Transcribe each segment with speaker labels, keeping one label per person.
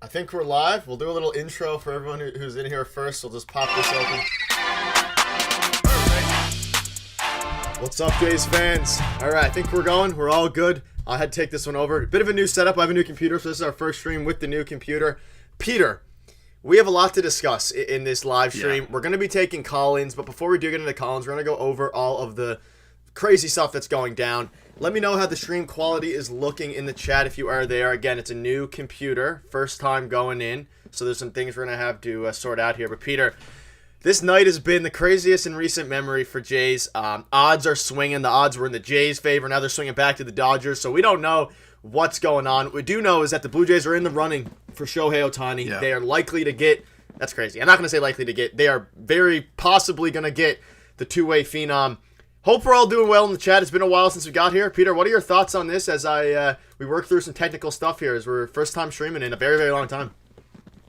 Speaker 1: think we're live. We'll do a little intro for everyone who's in here first. We'll just pop this open. What's up, Jays fans? All right, I think we're going. We're all good. I had to take this one over. A bit of a new setup. I have a new computer, so this is our first stream with the new computer. Peter, we have a lot to discuss in this live stream. Yeah. We're going to be taking call-ins, but before we do get into call-ins, we're going to go over all of the crazy stuff that's going down. Let me know how the stream quality is looking in the chat if you are there. Again, it's a new computer, first time going in, so there's some things we're going to have to sort out here. But Peter, this night has been the craziest in recent memory for Jays. Odds are swinging. The odds were in the Jays' favor. Now they're swinging back to the Dodgers, so we don't know what's going on. What we do know is that the Blue Jays are in the running for Shohei Ohtani. Yeah. They are likely to get – that's crazy. I'm not going to say likely to get. They are very possibly going to get the two-way phenom. Hope we're all doing well in the chat. It's been a while since we got here. Peter, what are your thoughts on this as we work through some technical stuff here as we're first time streaming in a very, very long time?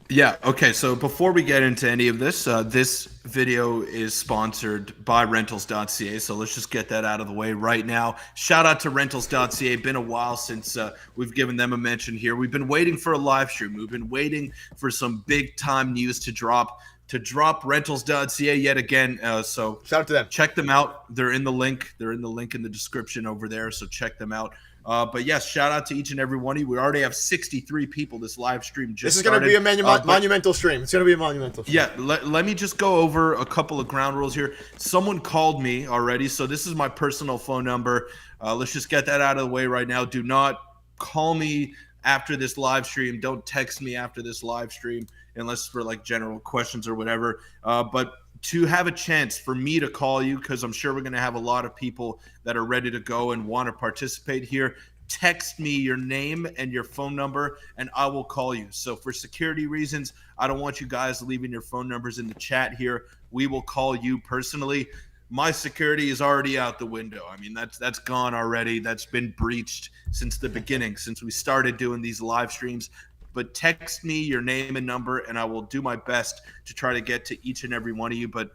Speaker 2: Yeah, okay, so before we get into any of this, this video is sponsored by Rentals.ca, so let's just get that out of the way right now. Shout out to Rentals.ca. Been a while since we've given them a mention here. We've been waiting for a live stream. We've been waiting for some big-time news to drop Rentals.ca yet again. So
Speaker 1: shout out to them.
Speaker 2: Check them out. They're in the link. They're in the link in the description over there, so check them out. But yes, shout out to each and every one of you. We already have 63 people. This live stream just started.
Speaker 1: This is going to be a monumental stream. It's going to be a monumental stream.
Speaker 2: Yeah, let me just go over a couple of ground rules here. Someone called me already, so this is my personal phone number. Let's just get that out of the way right now. Do not call me after this live stream. Don't text me after this live stream unless for like general questions or whatever. But to have a chance for me to call you, because I'm sure we're going to have a lot of people that are ready to go and want to participate here, text me your name and your phone number, and I will call you. So for security reasons, I don't want you guys leaving your phone numbers in the chat here. We will call you personally. My security is already out the window. I mean, that's gone already. That's been breached since the beginning, since we started doing these live streams. But text me your name and number, and I will do my best to try to get to each and every one of you. But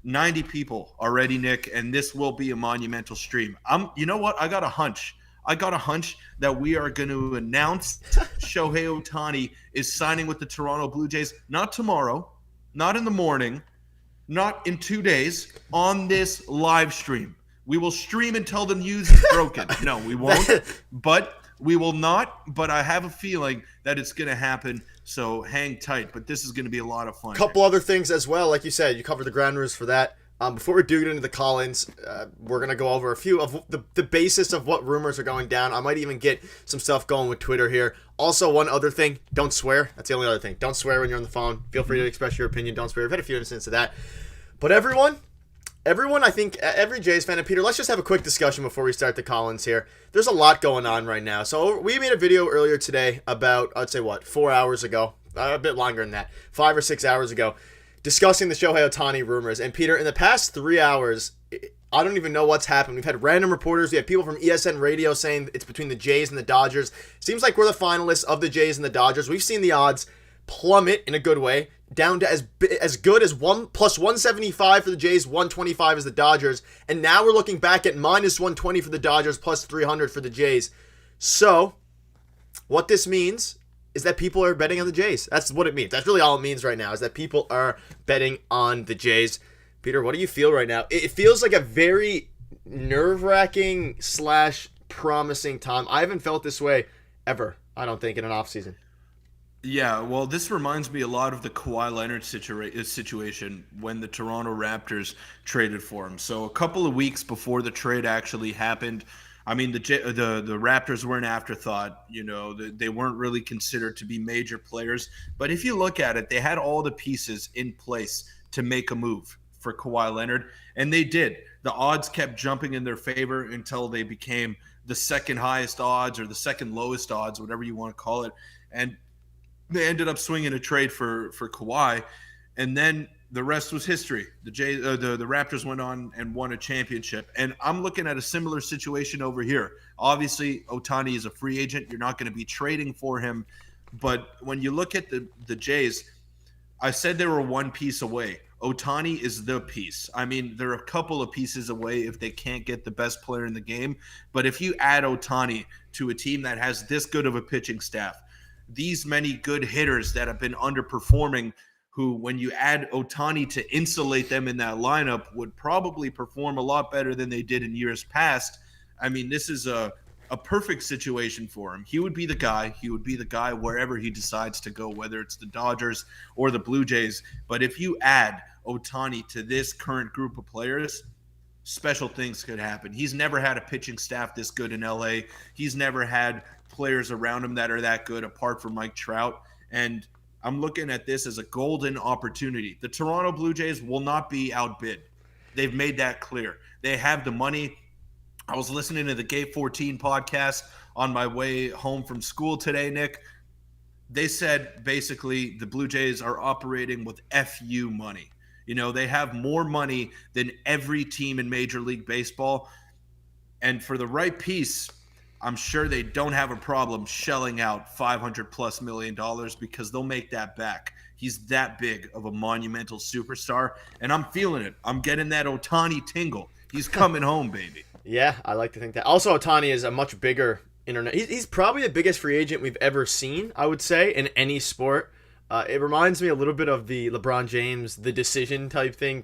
Speaker 2: 90 people already, Nick, and this will be a monumental stream. You know what? I got a hunch that we are going to announce Shohei Ohtani is signing with the Toronto Blue Jays, not tomorrow, not in the morning, not in 2 days, on this live stream. We will stream until the news is broken. No, we won't, but we will not, but I have a feeling that it's going to happen, so hang tight. But this is going to be a lot of fun.
Speaker 1: A couple other things as well. Like you said, you covered the ground rules for that. Before we do get into the call-ins, we're going to go over a few of the basis of what rumors are going down. I might even get some stuff going with Twitter here. Also, one other thing, don't swear. That's the only other thing. Don't swear when you're on the phone. Feel free to express your opinion. Don't swear. We've had a few instances of that. But everyone, I think every Jays fan, and Peter, let's just have a quick discussion before we start the call-ins here. There's a lot going on right now. So we made a video earlier today about, I'd say 4 hours ago, a bit longer than that, 5 or 6 hours ago, discussing the Shohei Ohtani rumors. And Peter, in the past 3 hours, I don't even know what's happened. We've had random reporters. We have people from ESN Radio saying it's between the Jays and the Dodgers. Seems like we're the finalists of the Jays and the Dodgers. We've seen the odds plummet in a good way, down to as good as plus 175 for the Jays, 125 as the Dodgers. And now we're looking back at minus 120 for the Dodgers, plus 300 for the Jays. So what this means is that people are betting on the Jays. That's what it means. That's really all it means right now, is that people are betting on the Jays. Peter, what do you feel right now? It feels like a very nerve-wracking / promising time. I haven't felt this way ever, I don't think, in an offseason.
Speaker 2: Yeah, well, this reminds me a lot of the Kawhi Leonard situation when the Toronto Raptors traded for him. So a couple of weeks before the trade actually happened, I mean, the Raptors were an afterthought. You know, they weren't really considered to be major players. But if you look at it, they had all the pieces in place to make a move for Kawhi Leonard, and they did. The odds kept jumping in their favor until they became the second highest odds or the second lowest odds, whatever you want to call it. And they ended up swinging a trade for Kawhi, and then the rest was history. The Raptors went on and won a championship, and I'm looking at a similar situation over here. Obviously, Ohtani is a free agent. You're not going to be trading for him, but when you look at the Jays, I said they were one piece away. Ohtani is the piece. I mean, they're a couple of pieces away if they can't get the best player in the game, but if you add Ohtani to a team that has this good of a pitching staff, these many good hitters that have been underperforming, who, when you add Ohtani to insulate them in that lineup, would probably perform a lot better than they did in years past. I mean, this is a perfect situation for him. He would be the guy. He would be the guy wherever he decides to go, whether it's the Dodgers or the Blue Jays. But if you add Ohtani to this current group of players, special things could happen. He's never had a pitching staff this good in LA. He's never had players around him that are that good apart from Mike Trout. And I'm looking at this as a golden opportunity. The Toronto Blue Jays will not be outbid. They've made that clear. They have the money. I was listening to the Gate 14 podcast on my way home from school today, Nick. They said basically the Blue Jays are operating with FU money. You know, they have more money than every team in Major League Baseball. And for the right piece, I'm sure they don't have a problem shelling out $500+ million because they'll make that back. He's that big of a monumental superstar, and I'm feeling it. I'm getting that Ohtani tingle. He's coming home, baby.
Speaker 1: Yeah, I like to think that. Also, Ohtani is a much bigger internet. He's probably the biggest free agent we've ever seen, I would say, in any sport. It reminds me a little bit of the LeBron James, the decision type thing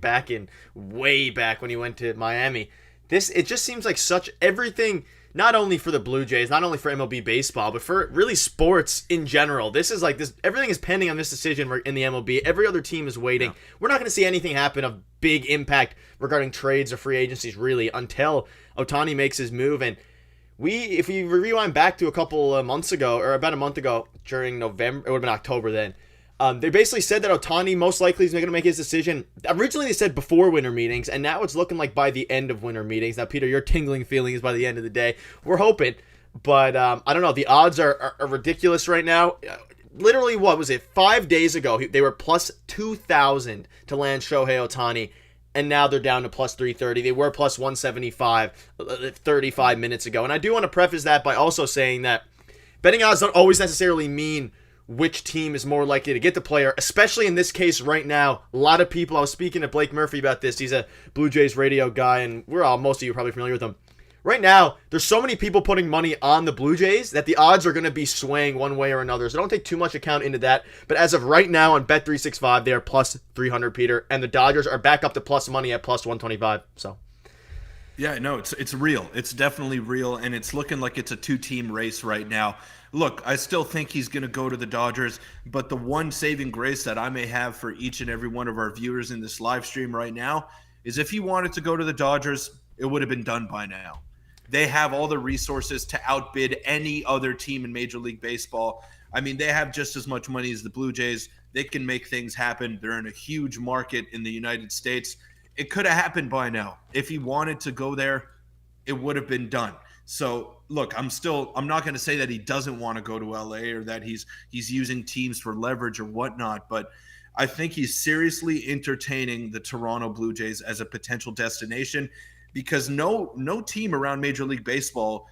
Speaker 1: way back when he went to Miami. It just seems like such everything, not only for the Blue Jays, not only for MLB baseball, but for really sports in general. This is like this. Everything is pending on this decision in the MLB. Every other team is waiting. Yeah. We're not going to see anything happen of big impact regarding trades or free agencies really until Ohtani makes his move. And if we rewind back to a couple of months ago, or about a month ago during November, it would have been October then. They basically said that Ohtani most likely is going to make his decision. Originally, they said before winter meetings, and now it's looking like by the end of winter meetings. Now, Peter, your tingling feeling is by the end of the day. We're hoping, but I don't know. The odds are ridiculous right now. Literally, what was it? 5 days ago, they were plus 2,000 to land Shohei Ohtani, and now they're down to plus 330. They were plus 175 35 minutes ago. And I do want to preface that by also saying that betting odds don't always necessarily mean which team is more likely to get the player, especially in this case right now. A lot of people, I was speaking to Blake Murphy about this. He's a Blue Jays radio guy, and most of you are probably familiar with him. Right now, there's so many people putting money on the Blue Jays that the odds are going to be swaying one way or another. So don't take too much account into that. But as of right now on Bet365, they are plus 300, Peter, and the Dodgers are back up to plus money at plus 125. So.
Speaker 2: Yeah, no, it's real. It's definitely real, and it's looking like it's a two-team race right now. Look, I still think he's going to go to the Dodgers, but the one saving grace that I may have for each and every one of our viewers in this live stream right now is if he wanted to go to the Dodgers, it would have been done by now. They have all the resources to outbid any other team in Major League Baseball. I mean, they have just as much money as the Blue Jays. They can make things happen. They're in a huge market in the United States. It could have happened by now. If he wanted to go there, it would have been done. So, look, I'm not going to say that he doesn't want to go to LA or that he's using teams for leverage or whatnot, but I think he's seriously entertaining the Toronto Blue Jays as a potential destination because no team around Major League Baseball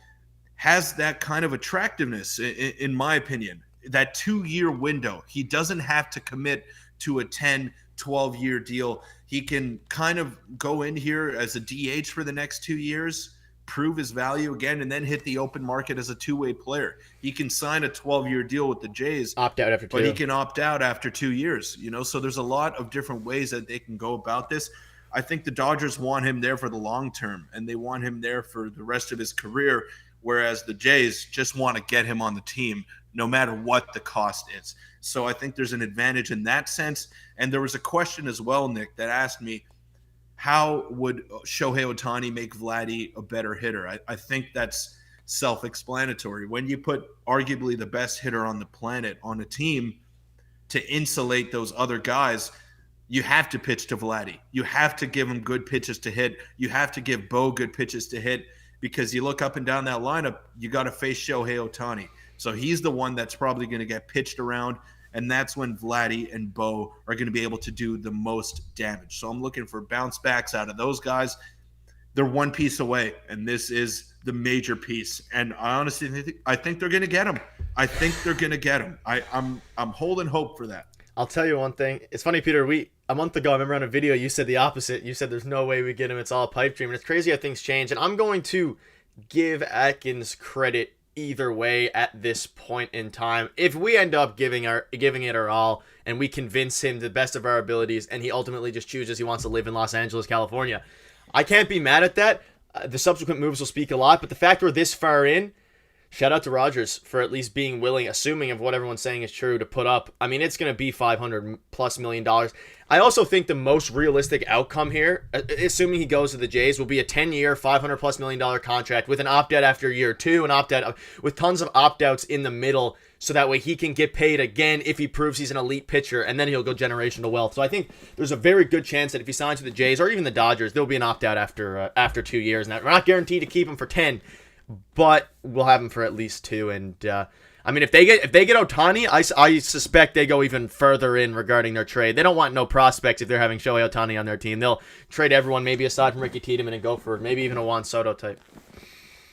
Speaker 2: has that kind of attractiveness, in my opinion. That 2-year window, he doesn't have to commit to a 10, 12-year deal. He can kind of go in here as a DH for the next 2 years, prove his value again, and then hit the open market as a two-way player. He can sign a 12-year deal with the Jays,
Speaker 1: opt out after 2,
Speaker 2: but he can opt out after 2 years. So there's a lot of different ways that they can go about this. I think the Dodgers want him there for the long term, and they want him there for the rest of his career, whereas the Jays just want to get him on the team no matter what the cost is. So I think there's an advantage in that sense. And there was a question as well, Nick, that asked me, how would Shohei Ohtani make Vladdy a better hitter? I think that's self-explanatory. When you put arguably the best hitter on the planet on a team to insulate those other guys, you have to pitch to Vladdy. You have to give him good pitches to hit. You have to give Bo good pitches to hit because you look up and down that lineup, you got to face Shohei Ohtani. So he's the one that's probably going to get pitched around, and that's when Vladdy and Bo are going to be able to do the most damage. So I'm looking for bounce backs out of those guys. They're one piece away, and this is the major piece. And I honestly think they're going to get him. I think they're going to get him. I'm holding hope for that.
Speaker 1: I'll tell you one thing. It's funny, Peter. A month ago, I remember on a video, you said the opposite. You said there's no way we get him. It's all a pipe dream. And it's crazy how things change. And I'm going to give Atkins credit either way at this point in time. If we end up giving it our all and we convince him to the best of our abilities and he ultimately just chooses he wants to live in Los Angeles, California, I can't be mad at that. The subsequent moves will speak a lot, but the fact we're this far in, shout out to Rogers for at least being willing, assuming of what everyone's saying is true, to put up. I mean, it's going to be $500+ million. I also think the most realistic outcome here, assuming he goes to the Jays, will be a 10-year, $500+ million contract with an opt-out after year 2, an opt-out with tons of opt-outs in the middle, so that way he can get paid again if he proves he's an elite pitcher, and then he'll go generational wealth. So I think there's a very good chance that if he signs with the Jays or even the Dodgers, there'll be an opt-out after 2 years. Now, we're not guaranteed to keep him for 10, but we'll have him for at least 2. And I mean, if they get Ohtani, I suspect they go even further in regarding their trade. They don't want no prospects if they're having Shohei Ohtani on their team. They'll trade everyone, maybe aside from Ricky Tiedemann, and go for maybe even a Juan Soto type.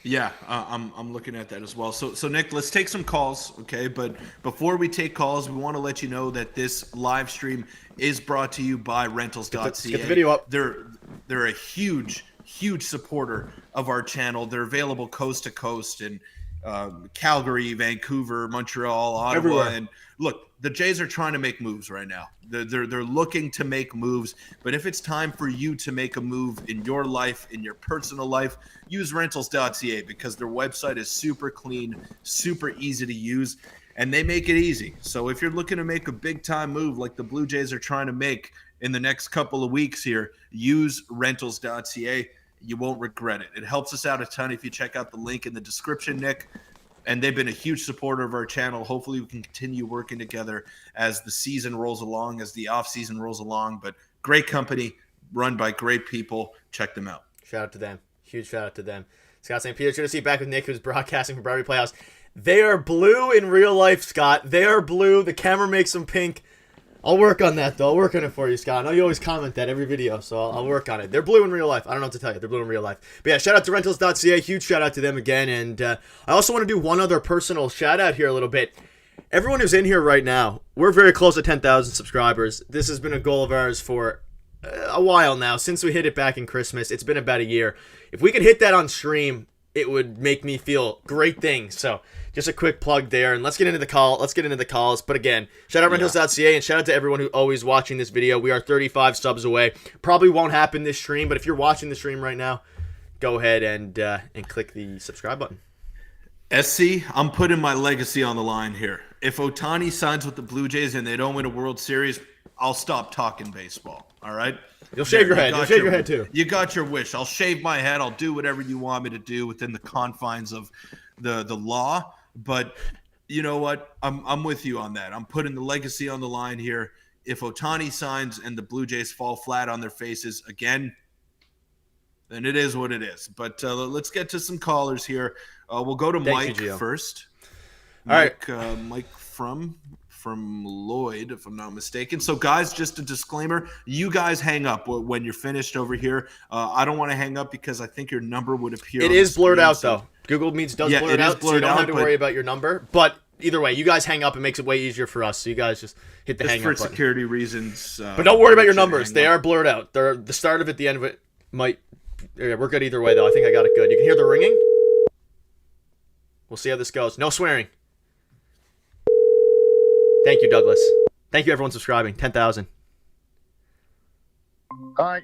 Speaker 2: Yeah, I'm looking at that as well. So Nick, let's take some calls, okay? But before we take calls, we want to let you know that this live stream is brought to you by Rentals.ca.
Speaker 1: Let's get the video up.
Speaker 2: They're a huge supporter of our channel. They're available coast to coast in Calgary, Vancouver, Montreal, Ottawa,
Speaker 1: everywhere.
Speaker 2: And look, the Jays are trying to make moves right now. They're looking to make moves, but if it's time for you to make a move in your life, in your personal life, use Rentals.ca because their website is super clean, super easy to use, and they make it easy. So if you're looking to make a big time move like the Blue Jays are trying to make in the next couple of weeks here, use Rentals.ca. You won't regret it. It helps us out a ton if you check out the link in the description, Nick. And they've been a huge supporter of our channel. Hopefully we can continue working together as the season rolls along, as the off season rolls along. But great company, run by great people. Check them out.
Speaker 1: Shout out to them. Huge shout out to them. Scott St. Peter, good to see you back with Nick, who's broadcasting from Bribery Playhouse. They are blue in real life, Scott. They are blue. The camera makes them pink. I'll work on that, though. I'll work on it for you, Scott. I know you always comment that every video, so I'll work on it. They're blue in real life. I don't know what to tell you. They're blue in real life. But yeah, shout out to Rentals.ca. Huge shout out to them again. And I also want to do one other personal shout out here a little bit. Everyone who's in here right now, we're very close to 10,000 subscribers. This has been a goal of ours for a while now. Since we hit it back in Christmas, it's been about a year. If we could hit that on stream, it would make me feel great things. So just a quick plug there, and let's get into the call. Let's get into the calls. But again, shout out Rentals.ca, and shout out to everyone who always watching this video. We are 35 subs away. Probably won't happen this stream, but if you're watching the stream right now, go ahead and click the subscribe button.
Speaker 2: SC, I'm putting my legacy on the line here. If Ohtani signs with the Blue Jays and they don't win a World Series, I'll stop talking baseball. All right?
Speaker 1: You'll shave your head. You'll shave your head too.
Speaker 2: You got your wish. I'll shave my head. I'll do whatever you want me to do within the confines of the law. But you know what? I'm with you on that. I'm putting the legacy on the line here. If Ohtani signs and the Blue Jays fall flat on their faces again, then it is what it is. But let's get to some callers here. We'll go to Mike first. Mike, all right. Mike from Lloyd, if I'm not mistaken. So, guys, just a disclaimer. You guys hang up when you're finished over here. I don't want to hang up because I think your number would appear.
Speaker 1: It is blurred out, though. Google Meets does blur it out, so you don't have to worry about your number. But either way, you guys hang up. It makes it way easier for us. So you guys just hit the hang up button.
Speaker 2: For security reasons.
Speaker 1: But don't worry about your numbers. They are blurred out. They're the start of it, the end of it might. Yeah, we're good either way, though. I think I got it good. You can hear the ringing. We'll see how this goes. No swearing. Thank you, Douglas. Thank you, everyone subscribing. 10,000.
Speaker 3: Hi.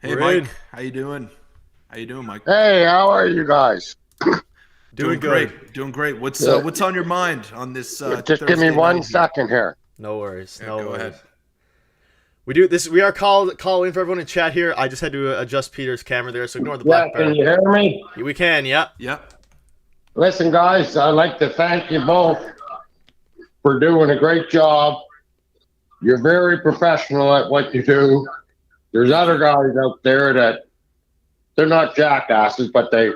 Speaker 2: Hey, Mike. How you doing? How you doing, Mike?
Speaker 3: Hey, how are you guys?
Speaker 2: Doing great. Doing great. What's on your mind on this?
Speaker 3: Just give me 1 second here.
Speaker 1: No worries.
Speaker 2: Yeah, go ahead.
Speaker 1: We do this. We are call in for everyone in chat here. I just had to adjust Peter's camera there, so ignore the black bar.
Speaker 3: Can you hear me?
Speaker 1: We can. Yeah.
Speaker 2: Yep.
Speaker 3: Listen, guys, I'd like to thank you both for doing a great job. You're very professional at what you do. There's other guys out there that they're not jackasses, but they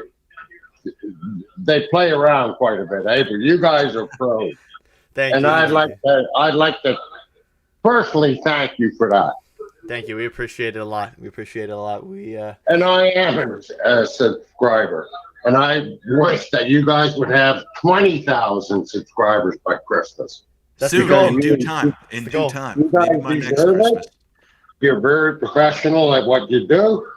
Speaker 3: play around quite a bit. Eh? But you guys are pros.
Speaker 1: Thank you.
Speaker 3: And I'd like to personally thank you for that.
Speaker 1: Thank you. We appreciate it a lot.
Speaker 3: And I am a subscriber. And I wish that you guys would have 20,000 subscribers by Christmas.
Speaker 1: That's
Speaker 2: soon,
Speaker 1: the goal.
Speaker 2: in due time. In due time.
Speaker 3: You guys
Speaker 2: Maybe my next
Speaker 3: deserve
Speaker 2: Christmas.
Speaker 3: it. You're very professional at what you do.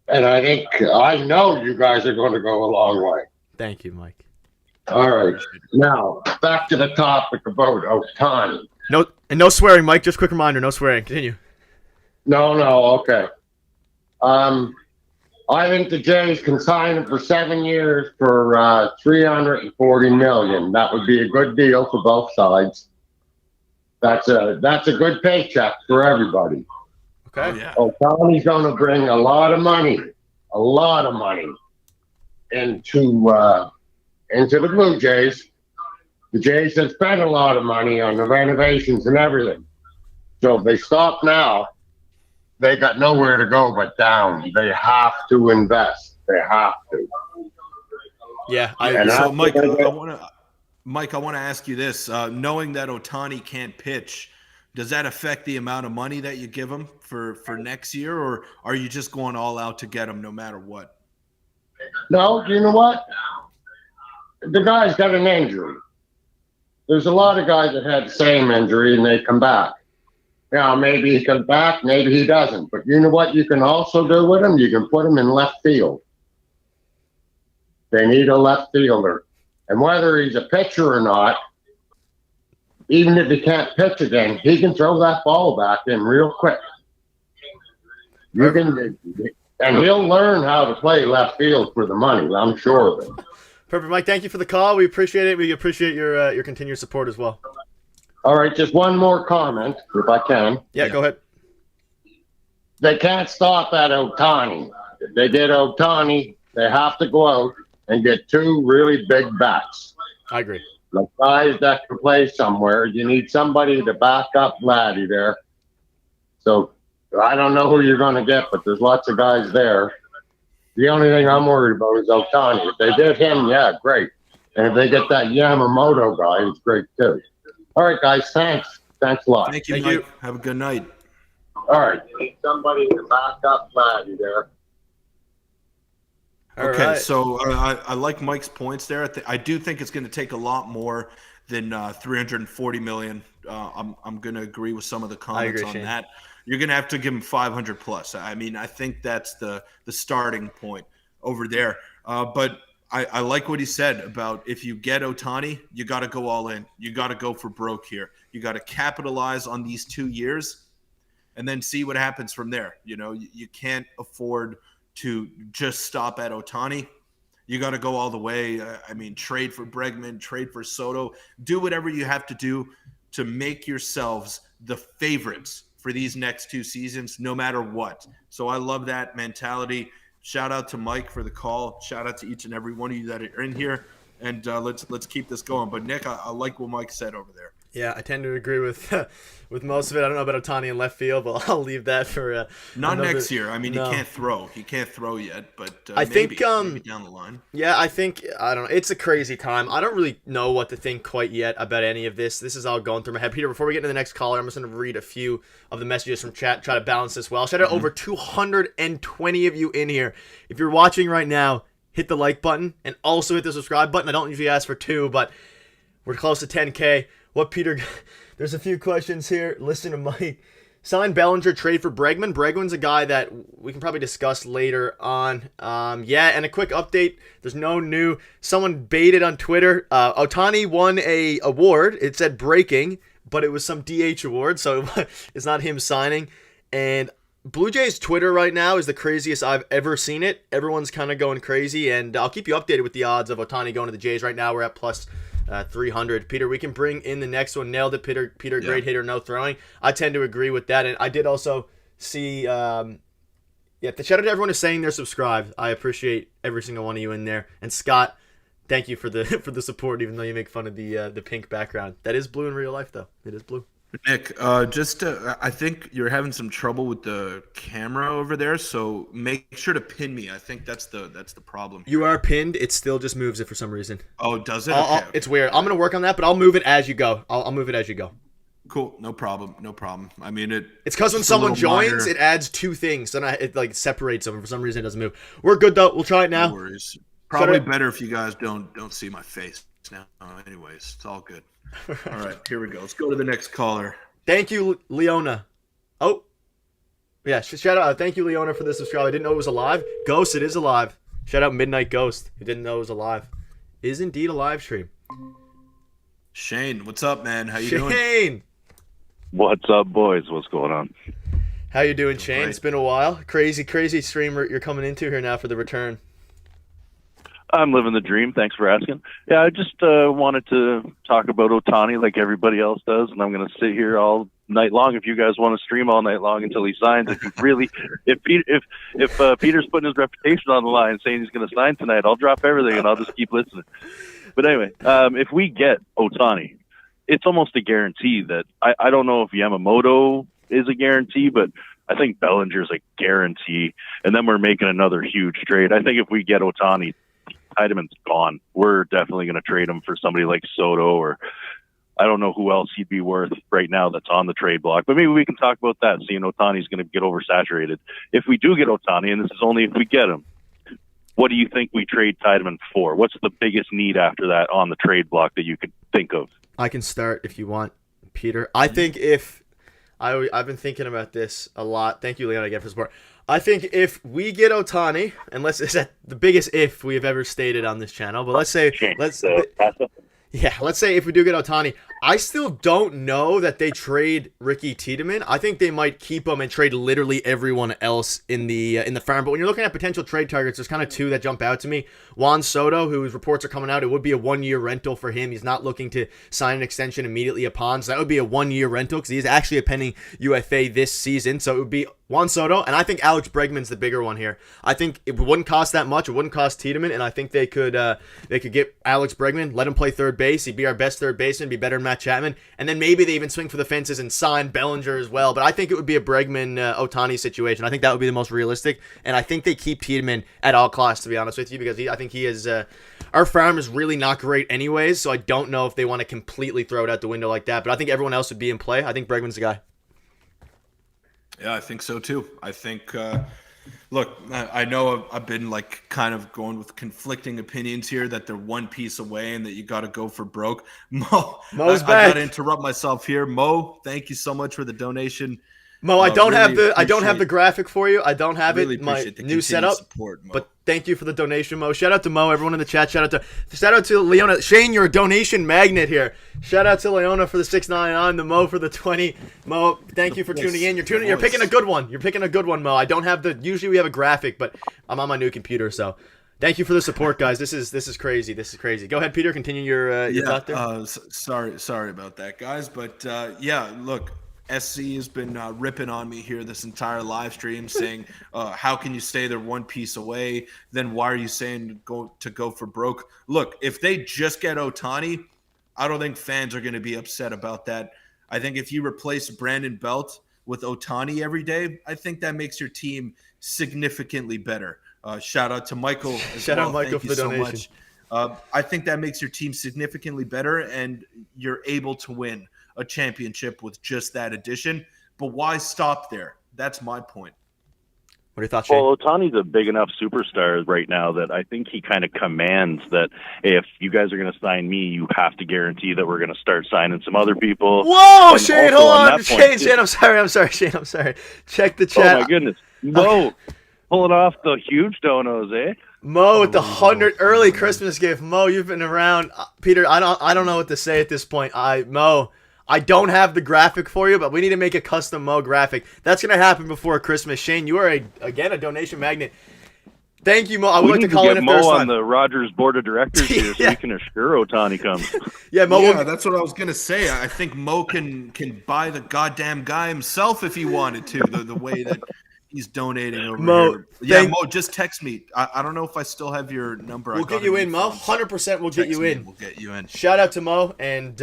Speaker 3: And I know you guys are going to go a long way.
Speaker 1: Thank you, Mike.
Speaker 3: All right. Now, back to the topic about Ohtani.
Speaker 1: No swearing, Mike. Just quick reminder, no swearing. Continue.
Speaker 3: No, okay. I think the Jays can sign him for 7 years for $340 million. That would be a good deal for both sides. That's a good paycheck for everybody.
Speaker 1: Okay.
Speaker 2: Oh, yeah.
Speaker 3: Ohtani's going to bring a lot of money into the Blue Jays. The Jays have spent a lot of money on the renovations and everything. So if they stop now, they got nowhere to go but down. They have to invest. They have to.
Speaker 1: Yeah.
Speaker 2: So, Mike, I want to ask you this. Knowing that Ohtani can't pitch, does that affect the amount of money that you give him for next year, or are you just going all out to get him no matter what?
Speaker 3: No, you know what? The guy's got an injury. There's a lot of guys that had the same injury and they come back. Now, maybe he comes back, maybe he doesn't. But you know what you can also do with him? You can put him in left field. They need a left fielder. And whether he's a pitcher or not, even if he can't pitch again, he can throw that ball back in real quick. And he'll learn how to play left field for the money, I'm sure of it.
Speaker 1: Perfect, Mike. Thank you for the call. We appreciate it. We appreciate your continued support as well.
Speaker 3: All right, just one more comment, if I can.
Speaker 1: Yeah, go ahead.
Speaker 3: They can't stop at Ohtani. If they get Ohtani, they have to go out and get two really big bats.
Speaker 1: I agree.
Speaker 3: Like guys that can play somewhere. You need somebody to back up Vladdy there. So I don't know who you're going to get, but there's lots of guys there. The only thing I'm worried about is Ohtani. If they get him, yeah, great. And if they get that Yamamoto guy, it's great too. All right, guys, thanks. Thanks a lot.
Speaker 2: Thank you,
Speaker 1: Thank
Speaker 2: Mike.
Speaker 1: you.
Speaker 2: Have a good night.
Speaker 3: All right, need somebody to back up Vladdy there.
Speaker 2: Okay,
Speaker 1: right.
Speaker 2: so I like Mike's points there. I do think it's going to take a lot more than $340 million. I'm going to agree with some of the comments on
Speaker 1: Shane.
Speaker 2: that. You're going to have to give him 500 plus. I mean, I think that's the starting point over there. But I like what he said about if you get Ohtani, you got to go all in. You got to go for broke here. You got to capitalize on these 2 years and then see what happens from there. You know, you can't afford to just stop at Ohtani. You got to go all the way. I mean, trade for Bregman, trade for Soto. Do whatever you have to do to make yourselves the favorites for these next 2 seasons, no matter what. So I love that mentality. Shout out to Mike for the call. Shout out to each and every one of you that are in here. And let's keep this going. But Nick, I like what Mike said over there.
Speaker 1: Yeah, I tend to agree with most of it. I don't know about Ohtani in left field, but I'll leave that for
Speaker 2: not next year. I mean,
Speaker 1: no.
Speaker 2: He can't throw. He can't throw yet, but
Speaker 1: I think
Speaker 2: maybe down the line.
Speaker 1: Yeah, I don't know. It's a crazy time. I don't really know what to think quite yet about any of this. This is all going through my head. Peter, before we get into the next caller, I'm just going to read a few of the messages from chat, try to balance this well. Shout out over 220 of you in here. If you're watching right now, hit the like button and also hit the subscribe button. I don't usually ask for 2, but we're close to 10K. What Peter... There's a few questions here. Listen to Mike. Sign Bellinger, trade for Bregman. Bregman's a guy that we can probably discuss later on. Yeah, and a quick update. There's no new... Someone baited on Twitter. Ohtani won a award. It said breaking, but it was some DH award, so it's not him signing. And Blue Jays Twitter right now is the craziest I've ever seen it. Everyone's kind of going crazy, and I'll keep you updated with the odds of Ohtani going to the Jays. Right now, we're at plus 300. Peter, we can bring in the next one. Nailed it, Peter. Yeah. Great hitter, no throwing. I tend to agree with that, and I did also see. Shout out to everyone who's saying they're subscribed. I appreciate every single one of you in there. And Scott, thank you for the support, even though you make fun of the pink background. That is blue in real life, though. It is blue.
Speaker 2: Nick, I think you're having some trouble with the camera over there, so make sure to pin me. I think that's the problem.
Speaker 1: You are pinned. It still just moves it for some reason.
Speaker 2: Oh, does it?
Speaker 1: Okay. It's weird. I'm gonna work on that, but I'll move it as you go. I'll move it as you go.
Speaker 2: Cool. No problem. I mean, it's
Speaker 1: because when someone joins, it adds 2 things, and it separates them. And for some reason, it doesn't move. We're good though. We'll try it now.
Speaker 2: No worries. Probably better if you guys don't see my face now. Anyways, it's all good. All right, here we go. Let's go to the next caller.
Speaker 1: Thank you, Leona. Oh, yeah. Shout out. Thank you, Leona, for the subscribe. I didn't know it was alive. Ghost, it is alive. Shout out Midnight Ghost, who didn't know it was alive. is indeed a live stream.
Speaker 2: Shane, what's up, man? How you doing?
Speaker 1: Shane!
Speaker 4: What's up, boys? What's going on?
Speaker 1: How you doing, Shane?
Speaker 2: Right.
Speaker 1: It's been a while. Crazy streamer you're coming into here now for the return.
Speaker 4: I'm living the dream. Thanks for asking. Yeah, I just wanted to talk about Ohtani like everybody else does, and I'm going to sit here all night long if you guys want to stream all night long until he signs. If you really, if Peter's putting his reputation on the line saying he's going to sign tonight, I'll drop everything and I'll just keep listening. But anyway, if we get Ohtani, it's almost a guarantee that I don't know if Yamamoto is a guarantee, but I think Bellinger's a guarantee. And then we're making another huge trade. I think if we get Ohtani, Tiedeman's gone. We're definitely going to trade him for somebody like Soto, or I don't know who else he'd be worth right now that's on the trade block. But maybe we can talk about that, seeing Ohtani's going to get oversaturated. If we do get Ohtani, and this is only if we get him, what do you think we trade Tiedemann for? What's the biggest need after that on the trade block that you could think of?
Speaker 1: I can start if you want, Peter. I think if I've been thinking about this a lot. Thank you, Leon, again for support. I think if we get Ohtani, and let's is that the biggest if we have ever stated on this channel, but let's say let's say if we do get Ohtani, I still don't know that they trade Ricky Tiedemann. I think they might keep him and trade literally everyone else in the farm. But when you're looking at potential trade targets, there's kind of two that jump out to me. Juan Soto, whose reports are coming out, it would be a 1-year rental for him. He's not looking to sign an extension immediately upon, so that would be a 1-year rental because he's actually a pending UFA this season. So it would be Juan Soto, and I think Alex Bregman's the bigger one here. I think it wouldn't cost that much. It wouldn't cost Tiedemann, and I think they could get Alex Bregman, let him play third base. He'd be our best third baseman, be better than Matt Chapman, and then maybe they even swing for the fences and sign Bellinger as well. But I think it would be a Bregman-Ohtani situation. I think that would be the most realistic, and I think they keep Tiedemann at all costs, to be honest with you, because I think he is our farm is really not great anyways, so I don't know if they want to completely throw it out the window like that. But I think everyone else would be in play. I think Bregman's the guy.
Speaker 2: Yeah, I think so too. I think, look, I know I've been like kind of going with conflicting opinions here that they're one piece away and that you got to go for broke. Mo's back. I got to interrupt myself here. Mo, thank you so much for the donation.
Speaker 1: Mo, I don't have the graphic for you. I don't have
Speaker 2: really
Speaker 1: it. My
Speaker 2: appreciate the
Speaker 1: new setup.
Speaker 2: Support, Mo.
Speaker 1: But thank you for the donation, Mo. Shout out to Mo, everyone in the chat. Shout out to Leona. Shane, you're a donation magnet here. Shout out to Leona for the $6.99, the Mo for the 20. Mo, thank you for tuning in. You're picking a good one. You're picking a good one, Mo. I don't have usually we have a graphic, but I'm on my new computer, so thank you for the support, guys. This is crazy. This is crazy. Go ahead, Peter. Continue your thought there.
Speaker 2: Sorry about that, guys. But yeah, look. SC has been ripping on me here this entire live stream, saying, how can you say they're one piece away? Then why are you saying to go for broke? Look, if they just get Ohtani, I don't think fans are going to be upset about that. I think if you replace Brandon Belt with Ohtani every day, I think that makes your team significantly better. Shout out to Michael.
Speaker 1: Shout out Michael for the donation.
Speaker 2: I think that makes your team significantly better, and you're able to win a championship with just that addition. But why stop there? That's my point.
Speaker 1: What are your thoughts, Shane?
Speaker 4: Well, Ohtani's a big enough superstar right now that I think he kind of commands that if you guys are going to sign me, you have to guarantee that we're going to start signing some other people.
Speaker 1: Whoa,
Speaker 4: And
Speaker 1: Shane,
Speaker 4: also
Speaker 1: hold
Speaker 4: on
Speaker 1: on.
Speaker 4: that point,
Speaker 1: Shane, I'm sorry, Shane, I'm sorry. Check the chat.
Speaker 4: Oh, my goodness. Whoa. Pulling off the huge donos, eh?
Speaker 1: Mo with the 100 early Christmas gift. Mo, you've been around. Peter, I don't know what to say at this point. Mo, I don't have the graphic for you, but we need to make a custom Mo graphic. That's going to happen before Christmas. Shane, you are, again, a donation magnet. Thank you, Mo. I would like to call in if there's
Speaker 4: Mo
Speaker 1: time.
Speaker 4: on the Rogers board of directors here so we can assure Ohtani comes.
Speaker 1: Yeah, Mo.
Speaker 2: Yeah, that's what I was going to say. I think Mo can buy the goddamn guy himself if he wanted to, the way that he's donating over
Speaker 1: Mo,
Speaker 2: here. Yeah, Mo, just text me. I don't know if I still have your number.
Speaker 1: We'll get you in, Mo. 100% we'll get you in.
Speaker 2: We'll get you in.
Speaker 1: Shout out to Mo. And,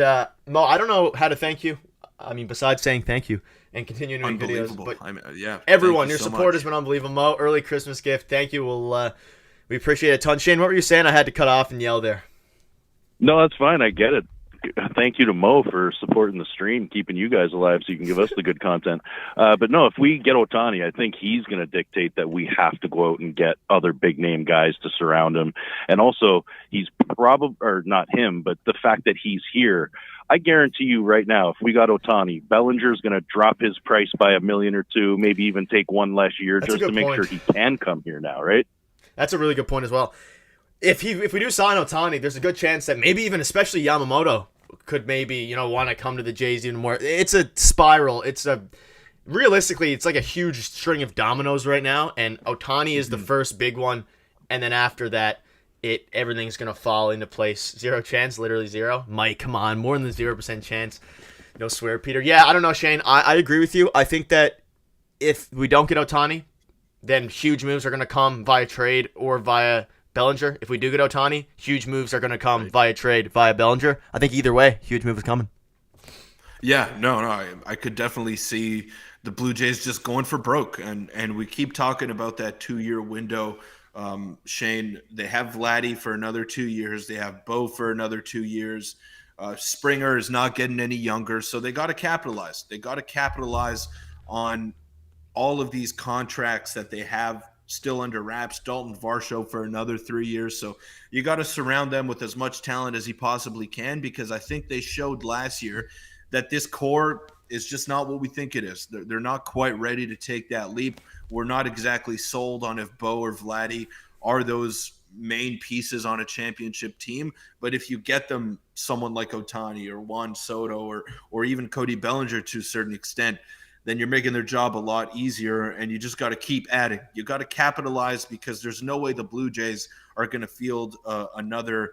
Speaker 1: Mo, I don't know how to thank you. I mean, besides saying thank you and continuing doing videos. But
Speaker 2: yeah,
Speaker 1: everyone, your support has been unbelievable. Mo, early Christmas gift. Thank you. We appreciate it a ton. Shane, what were you saying? I had to cut off and yell there.
Speaker 4: No, that's fine. I get it. Thank you to Mo for supporting the stream, keeping you guys alive so you can give us the good content. But no, if we get Ohtani, I think he's going to dictate that we have to go out and get other big name guys to surround him. And also, he's probably, or not him, but the fact that he's here, I guarantee you right now, if we got Ohtani, Bellinger's going to drop his price by $1 million or $2 million, maybe even take one less year just to make sure he can come here now, right?
Speaker 1: That's a really good point as well. if we do sign Ohtani, there's a good chance that maybe even especially Yamamoto could maybe want to come to the Jays even more. It's a spiral. Realistically, it's like a huge string of dominoes right now, and Ohtani is the first big one, and then after that, everything's gonna fall into place. Zero chance, literally zero. Mike, come on, more than the 0% chance. No swear, Peter. Yeah, I don't know, Shane. I agree with you. I think that if we don't get Ohtani, then huge moves are gonna come via trade or via Bellinger. If we do get Ohtani, huge moves are gonna come via trade, via Bellinger. I think either way, huge move is coming.
Speaker 2: Yeah, no, I could definitely see the Blue Jays just going for broke, and we keep talking about that 2-year window. Shane, they have Vladdy for another 2 years. They have Bo for another 2 years. Springer is not getting any younger, so they got to capitalize. They got to capitalize on all of these contracts that they have still under wraps. Dalton Varsho for another 3 years. So you got to surround them with as much talent as he possibly can, because I think they showed last year that this core is just not what we think it is. They're not quite ready to take that leap. We're not exactly sold on if Bo or Vladdy are those main pieces on a championship team. But if you get them someone like Ohtani or Juan Soto or even Cody Bellinger to a certain extent, then you're making their job a lot easier, and you just got to keep adding. You got to capitalize, because there's no way the Blue Jays are going to field another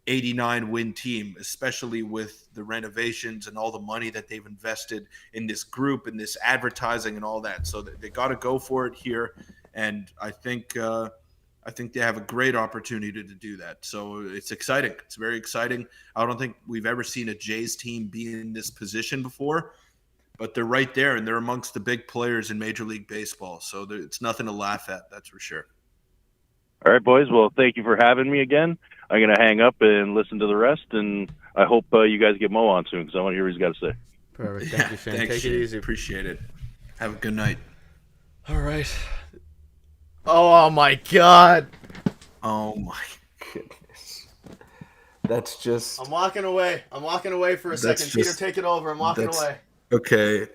Speaker 2: 89-win team, especially with the renovations and all the money that they've invested in this group and this advertising and all that. So they got to go for it here, and I think they have a great opportunity to do that. So it's exciting. It's very exciting. I don't think we've ever seen a Jays team be in this position before, but they're right there, and they're amongst the big players in Major League Baseball. So it's nothing to laugh at, that's for sure.
Speaker 4: All right, boys. Well, thank you for having me again. I'm going to hang up and listen to the rest, and I hope you guys get Mo on soon, because I want to hear what he's got to say.
Speaker 1: Perfect. Thank you, Shane.
Speaker 2: Thanks,
Speaker 1: Take
Speaker 2: Shane.
Speaker 1: it easy.
Speaker 2: Appreciate it. Have a good night.
Speaker 1: All right. Oh my God.
Speaker 2: Oh my goodness. That's just...
Speaker 1: I'm walking away. For a second. Peter, take it over. I'm walking away.
Speaker 2: Okay,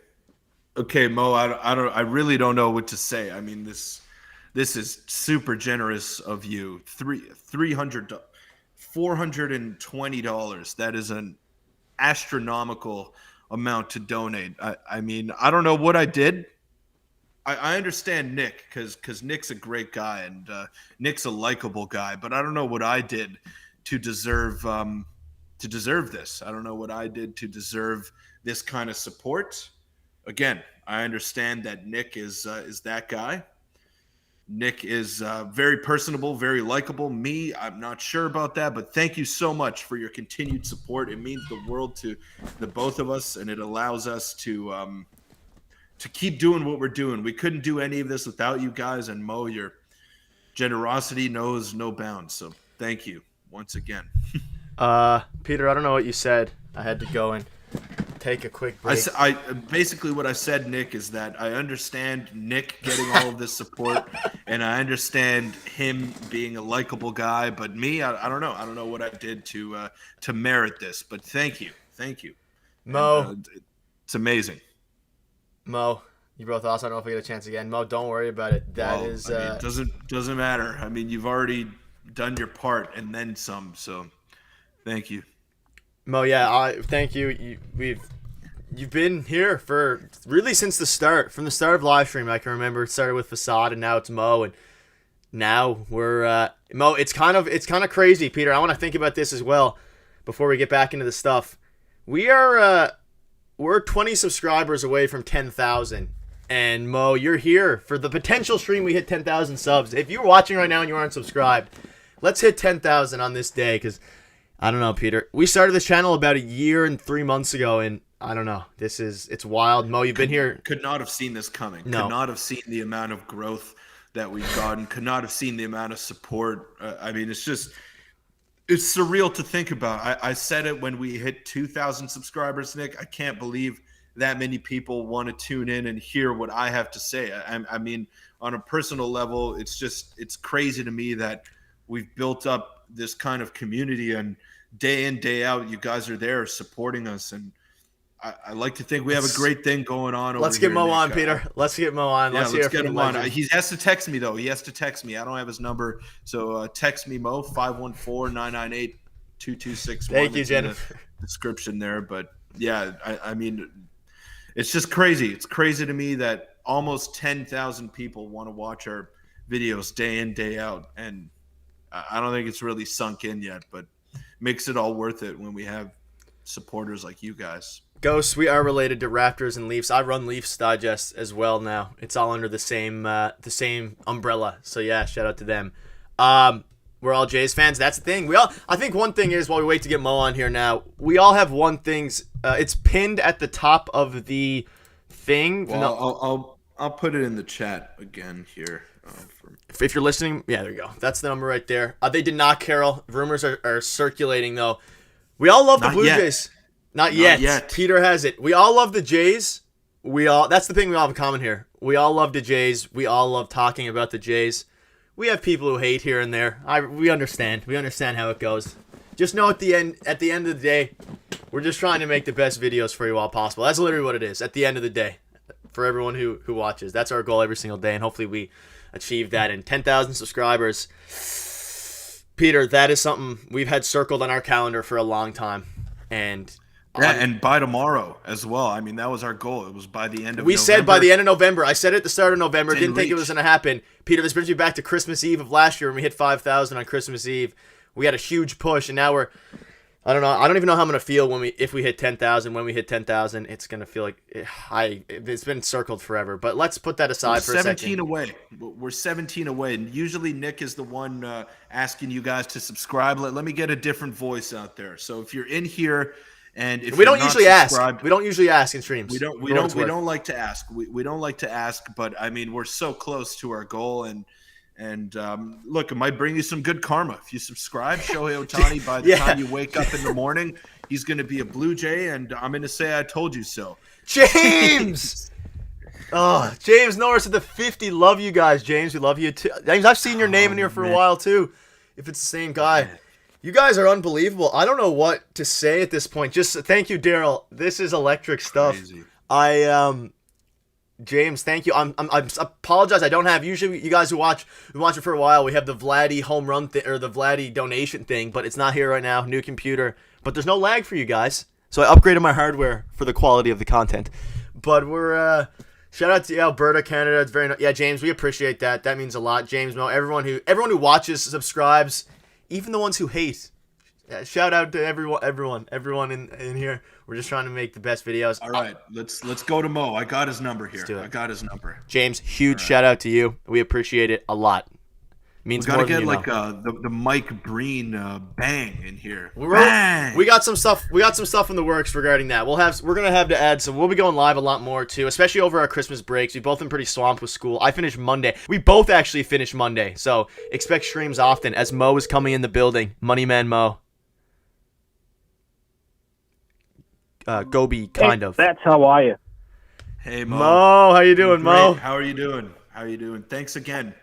Speaker 2: Mo. I really don't know what to say. I mean, this is super generous of you. $420. That is an astronomical amount to donate. I mean, I don't know what I did. I understand Nick, because Nick's a great guy, and Nick's a likable guy, but I don't know what I did to deserve this. I don't know what I did to deserve this kind of support. Again, I understand that Nick is that guy. Nick is very personable, very likable. Me, I'm not sure about that, but thank you so much for your continued support. It means the world to the both of us, and it allows us to keep doing what we're doing. We couldn't do any of this without you guys, and Mo, your generosity knows no bounds. So thank you once again.
Speaker 1: Peter, I don't know what you said. I had to go and take a quick break.
Speaker 2: I basically what I said, Nick, is that I understand Nick getting all of this support, and I understand him being a likable guy. But me, I don't know. I don't know what I did to merit this. But thank you,
Speaker 1: Mo.
Speaker 2: And, it's amazing.
Speaker 1: Mo, you both awesome. I don't know if we get a chance again. Mo, don't worry about it.
Speaker 2: It doesn't matter. I mean, you've already done your part and then some. So, thank you.
Speaker 1: Mo, yeah, thank you. You've been here for really since the start. From the start of livestream, I can remember it started with Facade, and now it's Mo, and now we're Mo. It's kind of crazy, Peter. I want to think about this as well before we get back into the stuff. We're 20 subscribers away from 10,000. And Mo, you're here for the potential stream we hit 10,000 subs. If you're watching right now and you aren't subscribed, let's hit 10,000 on this day, because I don't know, Peter. We started this channel about 1 year and 3 months ago, and I don't know. It's wild. Mo, you've been here.
Speaker 2: Could not have seen this coming.
Speaker 1: No.
Speaker 2: Could not have seen the amount of growth that we've gotten. Could not have seen the amount of support. I mean, it's surreal to think about. I said it when we hit 2,000 subscribers, Nick. I can't believe that many people want to tune in and hear what I have to say. I mean, on a personal level, it's crazy to me that we've built up this kind of community, and day in, day out, you guys are there supporting us. And I like to think we have a great thing going on.
Speaker 1: Let's get Mo on, Peter. Let's get Mo on.
Speaker 2: Yeah, let's get him on. He has to text me, though. He has to text me. I don't have his number. So text me, Mo, 514-998-2261.
Speaker 1: Thank you, Jennifer.
Speaker 2: Description there. But, yeah, I mean, it's just crazy. It's crazy to me that almost 10,000 people want to watch our videos day in, day out. And I don't think it's really sunk in yet, but makes it all worth it when we have supporters like you guys.
Speaker 1: Ghost, we are related to Raptors and Leafs. I run Leafs Digest as well now. It's all under the same umbrella. So yeah, shout out to them. We're all Jays fans. That's the thing. I think one thing is, while we wait to get Mo on here now, we all have one thing. It's pinned at the top of the thing.
Speaker 2: Well, no. I'll put it in the chat again here.
Speaker 1: If you're listening, yeah, there you go. That's the number right there. They did not, Carol. Rumors are circulating though. We all love the Blue Jays. Not yet. Peter has it. We all love the Jays. That's the thing we all have in common here. We all love the Jays. We all love talking about the Jays. We have people who hate here and there. We understand. We understand how it goes. Just know at the end of the day, we're just trying to make the best videos for you all possible. That's literally what it is at the end of the day. For everyone who watches. That's our goal every single day, and hopefully we achieve that. And 10,000 subscribers. Peter, that is something we've had circled on our calendar for a long time. And
Speaker 2: and by tomorrow as well. I mean, that was our goal. It was by the end of November.
Speaker 1: We said by the end of November. I said it at the start of November. Didn't think it was going to happen. Peter, this brings me back to Christmas Eve of last year when we hit 5,000 on Christmas Eve. We had a huge push, and now we're – I don't know. I don't even know how I'm going to feel if we hit 10,000. When we hit 10,000, it's going to feel like it's been circled forever. But let's put that aside for a second.
Speaker 2: 17 away. We're 17 away. And usually Nick is the one asking you guys to subscribe. Let me get a different voice out there. So if you're in here – and if
Speaker 1: we don't usually ask. We don't usually ask in streams.
Speaker 2: We don't like to ask. We don't like to ask, but I mean we're so close to our goal, and look, it might bring you some good karma if you subscribe. Shohei Ohtani, by the time you wake up in the morning, he's going to be a Blue Jay, and I'm going to say I told you so.
Speaker 1: James. James Norris at the 50. Love you guys, James. We love you too. James, I've seen your name in here for a while too. If it's the same guy. Man. You guys are unbelievable. I don't know what to say at this point. Just thank you, Daryl. This is electric stuff.
Speaker 2: Crazy.
Speaker 1: James, thank you. I apologize. I don't have. Usually, you guys who watch it for a while, we have the Vladdy home run or the Vladdy donation thing, but it's not here right now. New computer, but there's no lag for you guys. So I upgraded my hardware for the quality of the content. But we're shout out to Alberta, Canada. It's very James. We appreciate that. That means a lot, James. No, everyone who watches, subscribes. Even the ones who hate. Shout out to everyone in here. We're just trying to make the best videos.
Speaker 2: All right, let's go to Mo. I got his number here. I got his number.
Speaker 1: James, huge shout out to you. We appreciate it a lot. Means
Speaker 2: we
Speaker 1: more
Speaker 2: gotta
Speaker 1: than
Speaker 2: get the Mike Breen bang in here. Bang!
Speaker 1: We got some stuff. We got some stuff in the works regarding that. We're gonna have to add some. We'll be going live a lot more too, especially over our Christmas breaks. We've both been pretty swamped with school. I finished Monday. We both actually finished Monday, so expect streams often as Mo is coming in the building. Money Man Mo. Gobi, kind of.
Speaker 5: That's how are you?
Speaker 2: Hey Mo.
Speaker 1: How you doing, Mo?
Speaker 2: How are you doing? Thanks again.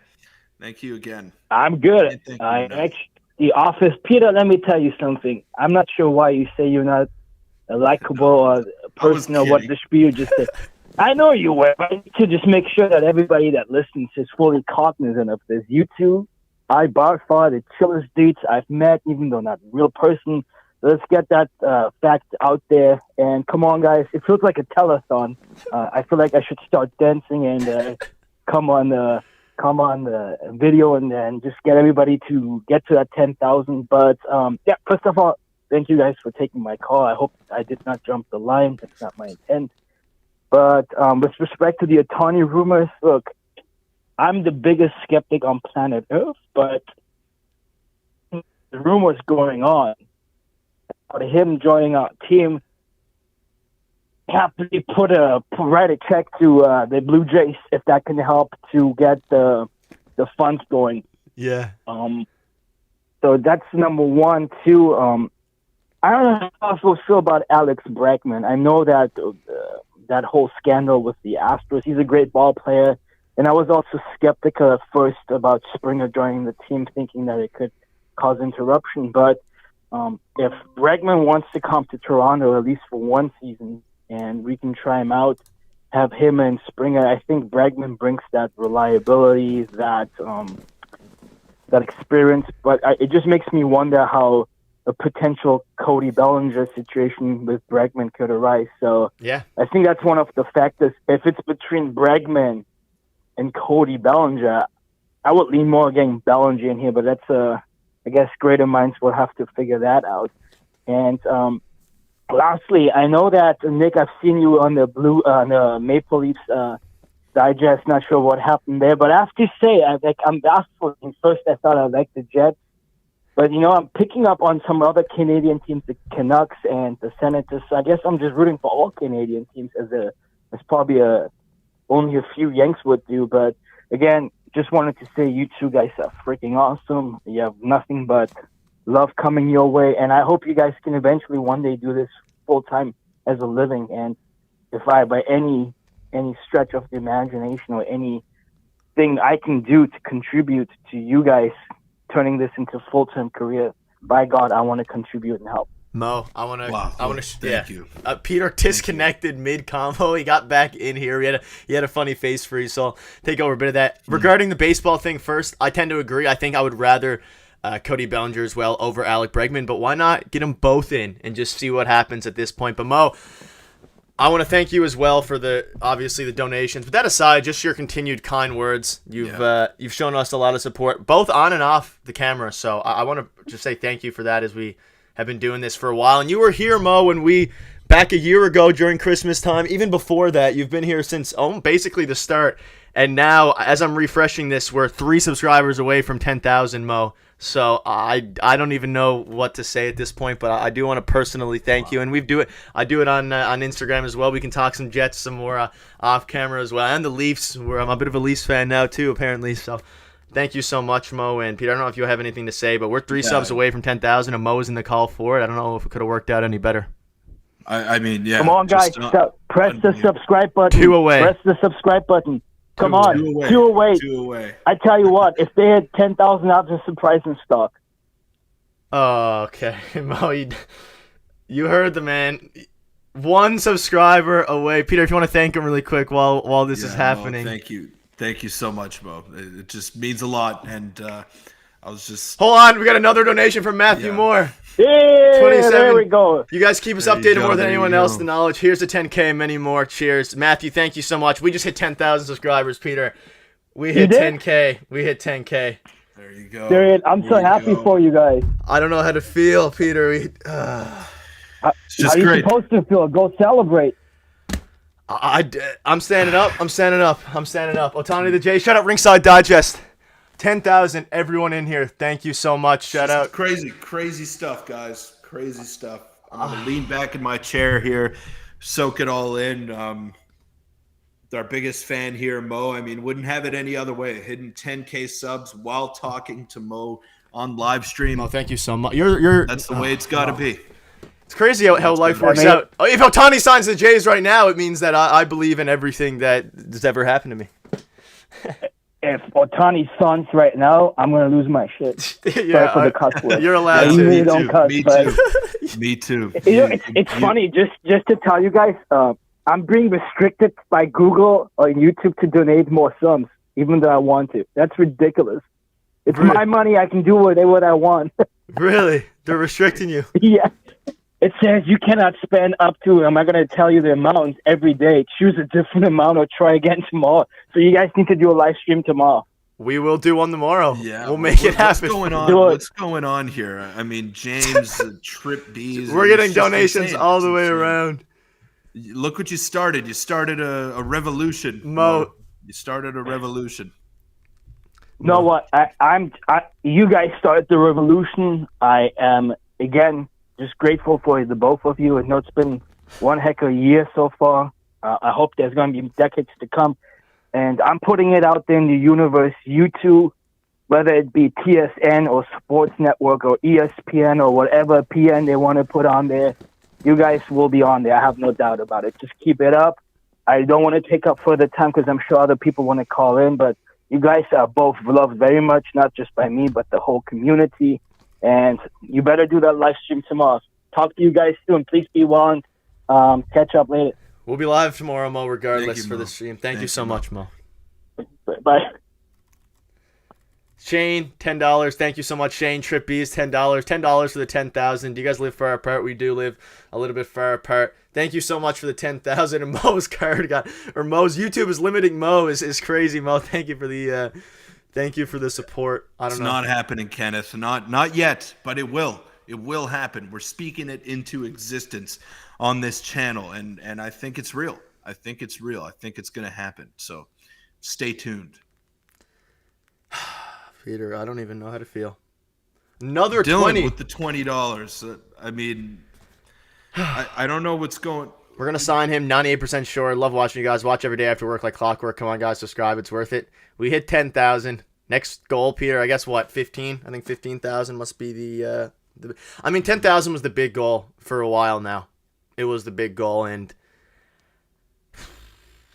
Speaker 2: Thank you again.
Speaker 5: I'm good. The office, Peter. Let me tell you something. I'm not sure why you say you're not a likable or person or what the spiel just said. I know you were, but I need to just make sure that everybody that listens is fully cognizant of this. You two are by far the chillest dudes I've met, even though not a real person. Let's get that fact out there. And come on, guys. It feels like a telethon. I feel like I should start dancing and come on the video and then just get everybody to get to that 10,000. But first of all, thank you guys for taking my call. I hope I did not jump the line. That's not my intent. But with respect to the Ohtani rumors, look, I'm the biggest skeptic on planet Earth, but the rumors going on about him joining our team, happily write a check to the Blue Jays if that can help to get the funds going.
Speaker 1: Yeah.
Speaker 5: So that's number one. Two, I don't know how I feel about Alex Bregman. I know that that whole scandal with the Astros. He's a great ball player, and I was also skeptical at first about Springer joining the team, thinking that it could cause interruption. But if Bregman wants to come to Toronto at least for one season and we can try him out. Have him and Springer. I think Bregman brings that reliability, that experience, but it just makes me wonder how a potential Cody Bellinger situation with Bregman could arise. So
Speaker 1: Yeah.
Speaker 5: I think that's one of the factors. If it's between Bregman and Cody Bellinger, I would lean more against Bellinger in here, but that's I guess greater minds will have to figure that out. And lastly, I know that Nick, I've seen you on the Maple Leafs Digest. Not sure what happened there, but I have to say, I'm baffled. First, I thought I liked the Jets, but I'm picking up on some other Canadian teams, the Canucks and the Senators. So I guess I'm just rooting for all Canadian teams, as probably only a few Yanks would do. But again, just wanted to say you two guys are freaking awesome. You have nothing but love coming your way, and I hope you guys can eventually one day do this full time as a living. And if I, by any stretch of the imagination or anything I can do to contribute to you guys turning this into a full-time career, by God, I want to contribute and help.
Speaker 1: Mo, I want to.
Speaker 2: Thank you.
Speaker 1: Peter disconnected mid combo. He got back in here. He had a funny face freeze, so I'll take over a bit of that. Regarding the baseball thing first, I tend to agree. I think I would rather Cody Bellinger as well over Alec Bregman, but why not get them both in and just see what happens at this point? But Mo, I want to thank you as well for obviously the donations. But that aside, just your continued kind words. You've shown us a lot of support, both on and off the camera. So I want to just say thank you for that, as we have been doing this for a while. And you were here, Mo, when back a year ago during Christmas time. Even before that, you've been here since basically the start. And now, as I'm refreshing this, we're 3 subscribers away from 10,000, Mo. So I don't even know what to say at this point, but I do want to personally thank you. And I do it on Instagram as well. We can talk some Jets some more off camera as well, and the Leafs. I'm a bit of a Leafs fan now too, apparently. So thank you so much, Mo and Peter. I don't know if you have anything to say, but we're 3 subs away from 10,000, and Mo's in the call for it. I don't know if it could have worked out any better.
Speaker 2: I mean, yeah.
Speaker 5: Come on, guys. Press the subscribe button.
Speaker 1: 2 away.
Speaker 5: Press the subscribe button. Come on. 2 away.
Speaker 2: 2 away.
Speaker 5: I tell you what, if they had 10,000 ounces of surprise in stock.
Speaker 1: Oh, okay. Mo, you heard the man. 1 subscriber away. Peter, if you want to thank him really quick while this is happening.
Speaker 2: Thank you. Thank you so much, Mo. It just means a lot. And I was just...
Speaker 1: Hold on. We got another donation from Matthew Moore.
Speaker 5: Yeah, 27. There we go.
Speaker 1: You guys keep us updated more than anyone else. The knowledge. Here's the 10K and many more. Cheers. Matthew, thank you so much. We just hit 10,000 subscribers, Peter. We hit 10K. We hit 10K.
Speaker 2: There you go.
Speaker 5: I'm so happy for you guys.
Speaker 1: I don't know how to feel, Peter.
Speaker 2: It's just
Speaker 5: how
Speaker 2: great.
Speaker 5: You supposed to feel? Go celebrate.
Speaker 1: I'm standing up. I'm standing up. Ohtani the J. Shut up, Ringside Digest. 10,000, everyone in here. Thank you so much. Shout out.
Speaker 2: Crazy stuff, guys. Crazy stuff. I'm going to lean back in my chair here, soak it all in. Our biggest fan here, Mo. I mean, wouldn't have it any other way. Hitting 10K subs while talking to Mo on live stream.
Speaker 1: Mo, thank you so much. That's
Speaker 2: the way it's got to be.
Speaker 1: It's crazy how life works out. If Ohtani signs the Jays right now, it means that I believe in everything that has ever happened to me.
Speaker 5: If Ohtani signs right now, I'm going to lose my shit.
Speaker 1: Yeah,
Speaker 5: for the cuss word.
Speaker 1: You're allowed to.
Speaker 5: You really don't cuss,
Speaker 2: Me too.
Speaker 5: It's funny, just to tell you guys, I'm being restricted by Google or YouTube to donate more subs, even though I want to. That's ridiculous. It's my money. I can do what I want.
Speaker 1: Really? They're restricting you?
Speaker 5: Yeah. It says you cannot spend up to, I'm not going to tell you the amounts every day. Choose a different amount or try again tomorrow. So you guys need to do a live stream tomorrow.
Speaker 1: We will do one tomorrow.
Speaker 2: Yeah,
Speaker 1: we'll make it happen.
Speaker 2: What's going on here? I mean, James, Trip B's.
Speaker 1: We're getting donations all the way around.
Speaker 2: Look what you started. You started a revolution.
Speaker 1: Mo.
Speaker 2: You started a revolution.
Speaker 5: You know what? You guys started the revolution. I am, again, just grateful for the both of you. I know it's been one heck of a year so far. I hope there's going to be decades to come. And I'm putting it out there in the universe. You two, whether it be TSN or Sports Network or ESPN or whatever PN they want to put on there, you guys will be on there. I have no doubt about it. Just keep it up. I don't want to take up further time because I'm sure other people want to call in, but you guys are both loved very much, not just by me, but the whole community. And you better do that live stream tomorrow. Talk to you guys soon. Please be well. Catch up later.
Speaker 1: We'll be live tomorrow, Mo, regardless,
Speaker 2: Thank you,
Speaker 1: for
Speaker 2: Mo.
Speaker 1: the stream. Thank you so much, Mo.
Speaker 5: Bye.
Speaker 1: Shane, $10. Thank you so much, Shane. Trip B's, $10. $10 for the 10,000. Do you guys live far apart? We do live a little bit far apart. Thank you so much for the 10,000. And Mo's card Mo's YouTube is limiting Mo is crazy. Mo, thank you for the support. I don't know.
Speaker 2: It's not happening, Kenneth. Not yet, but it will. It will happen. We're speaking it into existence on this channel, and I think it's real. I think it's going to happen. So stay tuned.
Speaker 1: Peter, I don't even know how to feel. Another
Speaker 2: Dylan
Speaker 1: 20
Speaker 2: with the $20. I mean, I don't know what's going.
Speaker 1: We're gonna sign him. 98% sure. Love watching you guys. Watch every day after work like clockwork. Come on, guys, subscribe. It's worth it. We hit 10,000. Next goal, Peter. I guess what? 15. I think 15,000 must be the. I mean, 10,000 was the big goal for a while now. It was the big goal, and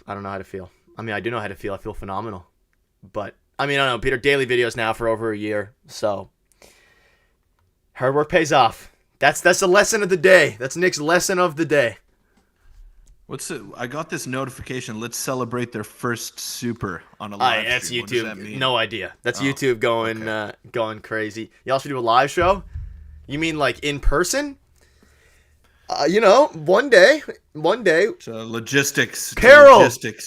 Speaker 1: I don't know how to feel. I mean, I do know how to feel. I feel phenomenal, but. I mean, I don't know, Peter, daily videos now for over a year, so hard work pays off. That's the lesson of the day. That's Nick's lesson of the day.
Speaker 2: What's it? I got this notification. Let's celebrate their first super on a live
Speaker 1: That's
Speaker 2: stream.
Speaker 1: YouTube.
Speaker 2: What does that mean?
Speaker 1: No idea. That's YouTube going crazy. Y'all should do a live show? You mean like in person? One day.
Speaker 2: It's a logistics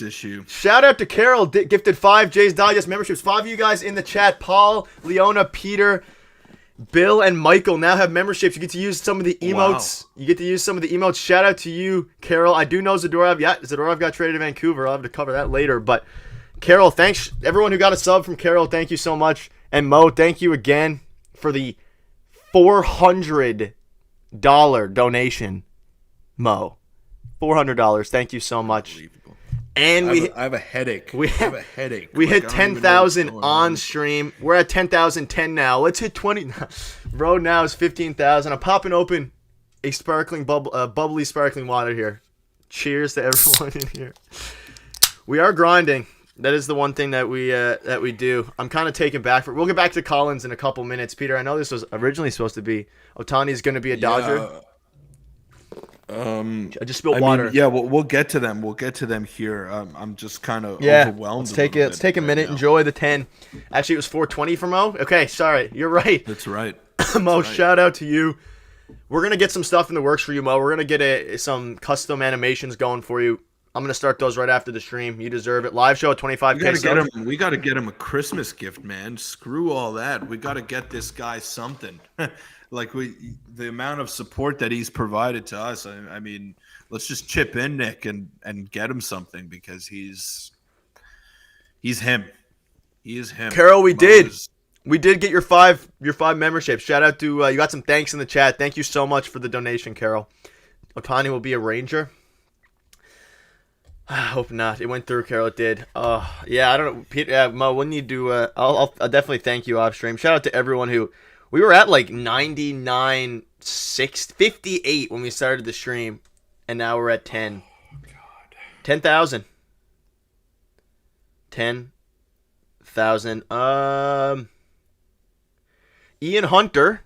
Speaker 2: issue.
Speaker 1: Shout out to Carol, gifted 5 Jay's Digest memberships. 5 of you guys in the chat, Paul, Leona, Peter, Bill, and Michael now have memberships. You get to use some of the emotes. Wow. You get to use some of the emotes. Shout out to you, Carol. I do know Zadorov. Yeah, Zadorov got traded to Vancouver. I'll have to cover that later. But Carol, thanks. Everyone who got a sub from Carol, thank you so much. And Mo, thank you again for the $400 donation. Mo, $400. Thank you so much. And
Speaker 2: I have a headache.
Speaker 1: We hit 10,000 on stream. We're at 10,010 now. Let's hit 20. Road now is 15,000. I'm popping open a sparkling bubbly sparkling water here. Cheers to everyone in here. We are grinding. That is the one thing that we do. I'm kind of taken back. We'll get back to Collins in a couple minutes. Peter, I know this was originally supposed to be Ohtani's going to be a Dodger. I just spilled water.
Speaker 2: We'll get to them. We'll get to them here. I'm just kind of overwhelmed.
Speaker 1: Let's take a minute. Right, enjoy the 10. Actually, it was 420 for Mo. Okay, sorry. You're right.
Speaker 2: That's right.
Speaker 1: Mo, shout out to you. We're gonna get some stuff in the works for you, Mo. We're gonna get some custom animations going for you. I'm gonna start those right after the stream. You deserve it. Live show at 25K.
Speaker 2: We gotta get him a Christmas gift, man. Screw all that. We gotta get this guy something. Like the amount of support that he's provided to us. I mean, let's just chip in, Nick, and get him something because he's him. He is him.
Speaker 1: Carol, we did get your five memberships. Shout out to you. Got some thanks in the chat. Thank you so much for the donation, Carol. Ohtani will be a Ranger. I hope not. It went through, Carol. It did. Yeah, I don't know. Peter, Mo, when you do, I'll definitely thank you off stream. Shout out to everyone who. We were at like 58 when we started the stream, and now we're at 10. Oh, God. 10,000. 10,000. Ian Hunter,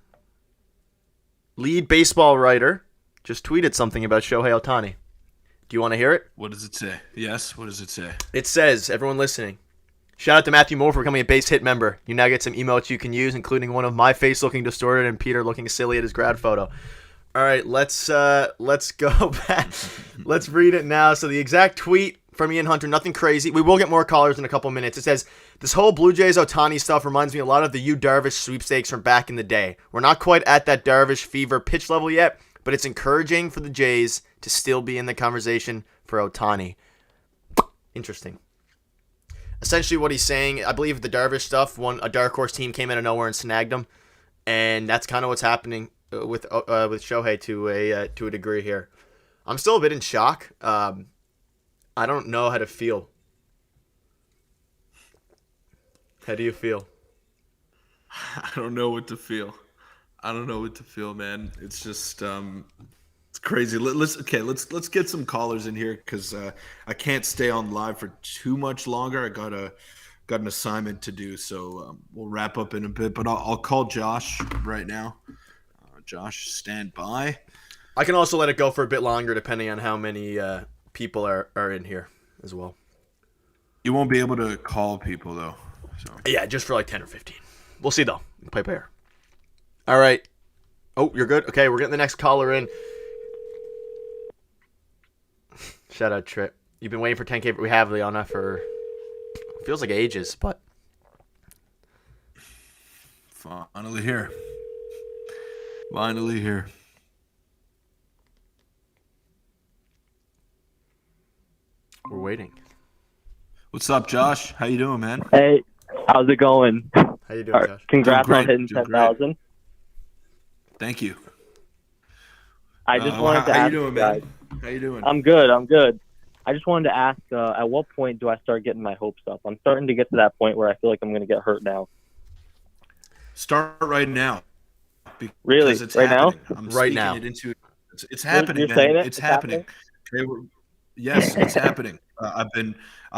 Speaker 1: lead baseball writer, just tweeted something about Shohei Ohtani. Do you want to hear it?
Speaker 2: What does it say? Yes, what does it say?
Speaker 1: It says, everyone listening, shout out to Matthew Moore for becoming a base hit member. You now get some emotes you can use, including one of my face looking distorted and Peter looking silly at his grad photo. All right, let's go back. Let's read it now. So the exact tweet from Ian Hunter, nothing crazy. We will get more callers in a couple minutes. It says, this whole Blue Jays Ohtani stuff reminds me a lot of the Yu Darvish sweepstakes from back in the day. We're not quite at that Darvish fever pitch level yet, but it's encouraging for the Jays to still be in the conversation for Ohtani. Interesting. Essentially what he's saying, I believe the Darvish stuff, a dark horse team came out of nowhere and snagged him, and that's kind of what's happening with Shohei to a degree here. I'm still a bit in shock. I don't know how to feel. How do you feel?
Speaker 2: I don't know what to feel. Man. It's just it's crazy. Let's get some callers in here because I can't stay on live for too much longer. I got an assignment to do, so we'll wrap up in a bit. But I'll call Josh right now. Josh, stand by.
Speaker 1: I can also let it go for a bit longer depending on how many people are in here as well.
Speaker 2: You won't be able to call people though. So.
Speaker 1: Yeah, just for like 10 or 15. We'll see though. Play pair. All right. Oh, you're good? Okay, we're getting the next caller in. Shout out Trip. You've been waiting for 10K, but we have Liana for feels like ages, but
Speaker 2: finally here. Finally here.
Speaker 1: We're waiting.
Speaker 2: What's up, Josh? How you doing, man?
Speaker 5: Hey, how's it going?
Speaker 1: How you doing, Josh?
Speaker 5: Congrats on hitting 10,000.
Speaker 2: Thank you.
Speaker 5: I just wanted to ask
Speaker 2: how you doing,
Speaker 5: guys.
Speaker 2: man? How you doing?
Speaker 5: I'm good. I just wanted to ask, at what point do I start getting my hopes up? I'm starting to get to that point where I feel like I'm going to get hurt now.
Speaker 2: Start right now.
Speaker 5: Really?
Speaker 2: It's
Speaker 5: right
Speaker 2: happening.
Speaker 5: now?
Speaker 2: I'm
Speaker 1: right
Speaker 2: speaking
Speaker 1: now.
Speaker 2: It into, it's happening,
Speaker 5: You're
Speaker 2: man.
Speaker 5: saying it?
Speaker 2: It's happening. Okay, yes, it's happening. I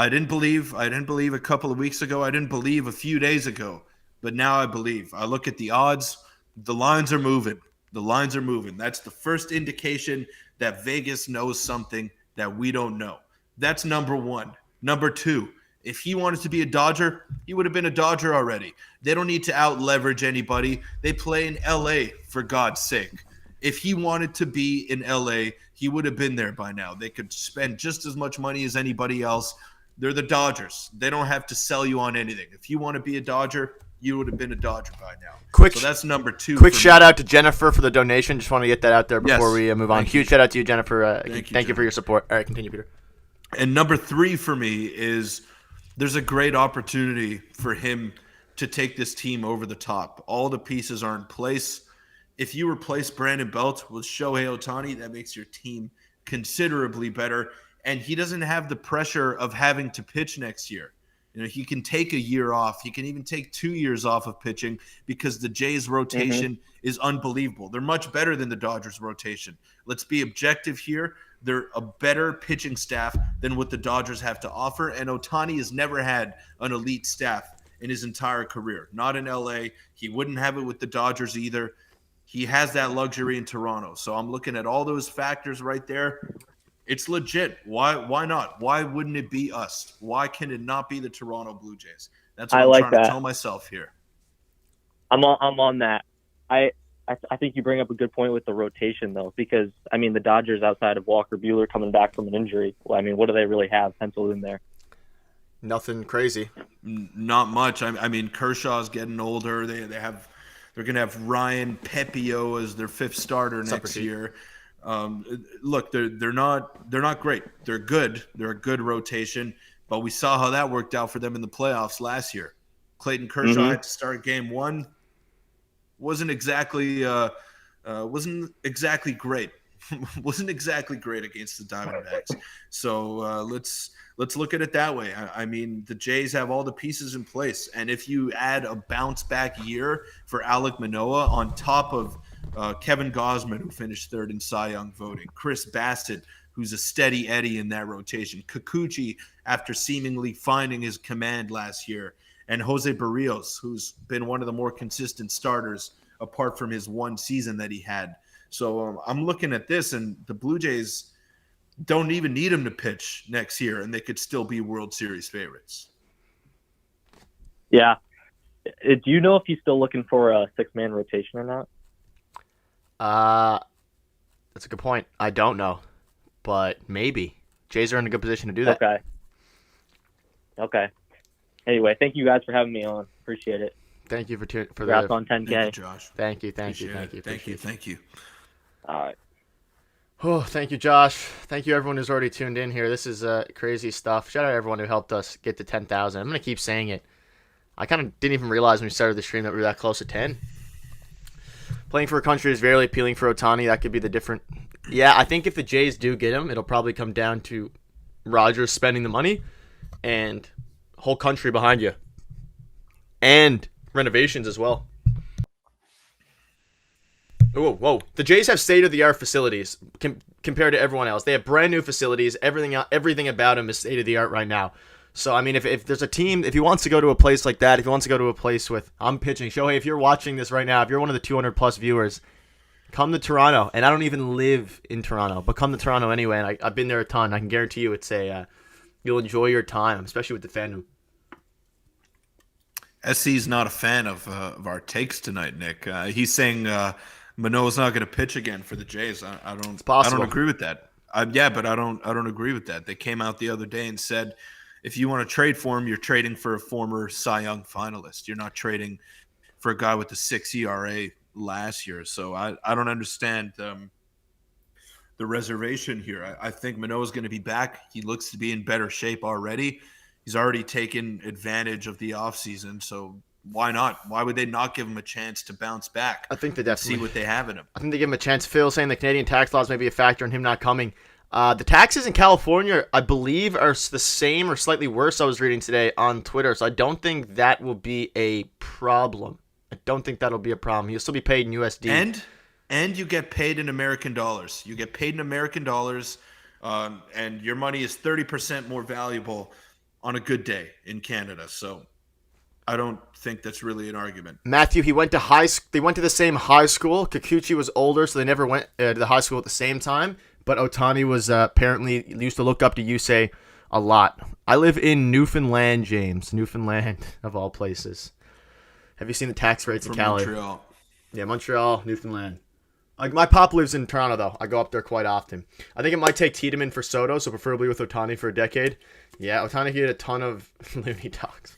Speaker 2: didn't believe a couple of weeks ago. I didn't believe a few days ago, but now I believe. I look at the odds. The lines are moving. That's the first indication that Vegas knows something that we don't know. That's number one. Number two, if he wanted to be a Dodger, he would have been a Dodger already. They don't need to out-leverage anybody. They play in L.A., for God's sake. If he wanted to be in L.A., he would have been there by now. They could spend just as much money as anybody else. They're the Dodgers. They don't have to sell you on anything. If you want to be a Dodger, you would have been a Dodger by now. So that's number two.
Speaker 1: Quick shout out to Jennifer for the donation. Just want to get that out there before we move on. Huge shout out to you, Jennifer. Thank you for your support. All right, continue, Peter.
Speaker 2: And number three for me is there's a great opportunity for him to take this team over the top. All the pieces are in place. If you replace Brandon Belt with Shohei Ohtani, that makes your team considerably better. And he doesn't have the pressure of having to pitch next year. You know, he can take a year off. He can even take 2 years off of pitching because the Jays rotation is unbelievable. They're much better than the Dodgers rotation. Let's be objective here. They're a better pitching staff than what the Dodgers have to offer. And Ohtani has never had an elite staff in his entire career. Not in LA. He wouldn't have it with the Dodgers either. He has that luxury in Toronto. So I'm looking at all those factors right there. It's legit. Why not? Why wouldn't it be us? Why can it not be the Toronto Blue Jays? That's what I'm trying to tell myself here.
Speaker 5: I'm on that. I think you bring up a good point with the rotation, though, because, I mean, the Dodgers, outside of Walker Buehler coming back from an injury, well, I mean, what do they really have penciled in there?
Speaker 1: Nothing crazy.
Speaker 2: Not much. I mean, Kershaw's getting older. They're going to have Ryan Pepio as their fifth starter next year. Look, they're not great. They're good. They're a good rotation, but we saw how that worked out for them in the playoffs last year. Clayton Kershaw had to start game one. Wasn't exactly great. Wasn't exactly great against the Diamondbacks. So let's look at it that way. I mean, the Jays have all the pieces in place, and if you add a bounce back year for Alek Manoah on top of Kevin Gausman, who finished third in Cy Young voting, Chris Bassett, who's a steady Eddie in that rotation, Kikuchi, after seemingly finding his command last year, and Jose Barrios, who's been one of the more consistent starters apart from his one season that he had. So I'm looking at this, and the Blue Jays don't even need him to pitch next year, and they could still be World Series favorites.
Speaker 5: Yeah. Do you know if he's still looking for a six-man rotation or not?
Speaker 1: That's a good point. I don't know, but maybe. Jays are in a good position to do that.
Speaker 5: Okay. Anyway, thank you guys for having me on. Appreciate it.
Speaker 1: Thank you for
Speaker 5: Congrats on 10K.
Speaker 2: Thank you, Josh.
Speaker 1: Thank you.
Speaker 2: Thank you.
Speaker 5: All right.
Speaker 1: Oh, thank you, Josh. Thank you, everyone who's already tuned in here. This is crazy stuff. Shout out to everyone who helped us get to 10,000. I'm going to keep saying it. I kind of didn't even realize when we started the stream that we were that close to 10. Playing for a country is very appealing for Ohtani. That could be the different. Yeah, I think if the Jays do get him, it'll probably come down to Rogers spending the money and whole country behind you. And renovations as well. Whoa. The Jays have state-of-the-art facilities compared to everyone else. They have brand new facilities. Everything about them is state-of-the-art right now. So, I mean, if there's a team, if he wants to go to a place like that, if he wants to go to a place with, I'm pitching. Shohei, if you're watching this right now, if you're one of the 200-plus viewers, Come to Toronto, and I don't even live in Toronto, but come to Toronto anyway, and I've been there a ton. I can guarantee you it's you'll enjoy your time, especially with the fandom.
Speaker 2: SC's not a fan of our takes tonight, Nick. He's saying Manoah's not going to pitch again for the Jays. I don't agree with that. But I don't agree with that. They came out the other day and said, if you want to trade for him, you're trading for a former Cy Young finalist. You're not trading for a guy with the 6 ERA last year. So I don't understand the reservation here. I think Manoah's going to be back. He looks to be in better shape already. He's already taken advantage of the offseason. So why not? Why would they not give him a chance to bounce back?
Speaker 1: I think they definitely
Speaker 2: see what they have in him.
Speaker 1: I think they give him a chance. Phil saying the Canadian tax laws may be a factor in him not coming. The taxes in California, I believe, are the same or slightly worse. I was reading today on Twitter, so I don't think that will be a problem. I don't think that'll be a problem. He'll still be paid in USD.
Speaker 2: And you get paid in American dollars. You get paid in American dollars, and your money is 30% more valuable on a good day in Canada. So I don't think that's really an argument.
Speaker 1: Matthew, they went to the same high school. Kikuchi was older, so they never went to the high school at the same time. But Ohtani was apparently used to look up to Yusei a lot. I live in Newfoundland, James. Newfoundland, of all places. Have you seen the tax rates in Cali?
Speaker 2: Montreal.
Speaker 1: Yeah, Montreal, Newfoundland. My pop lives in Toronto, though. I go up there quite often. I think it might take Tiedemann for Soto, so preferably with Ohtani for a decade. Yeah, Ohtani could get a ton of loony dogs.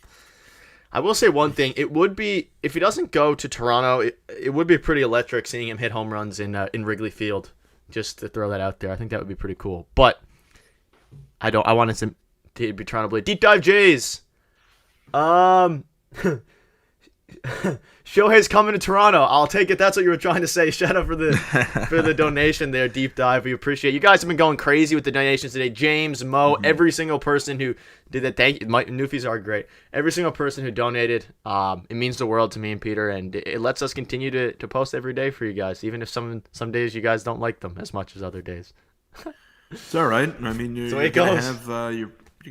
Speaker 1: I will say one thing. It would be, if he doesn't go to Toronto, it would be pretty electric seeing him hit home runs in Wrigley Field. Just to throw that out there. I think that would be pretty cool. But I wanted to be trying to play Deep Dive Jays. Shohei's coming to Toronto. I'll take it. That's what you were trying to say. Shout out for the donation there, Deep Dive. We appreciate it. You guys have been going crazy with the donations today. James, Mo, every single person who did that. Thank you. Newfies are great. Every single person who donated. It means the world to me and Peter, and it lets us continue to post every day for you guys, even if some days you guys don't like them as much as other days.
Speaker 2: It's all right. I mean, you're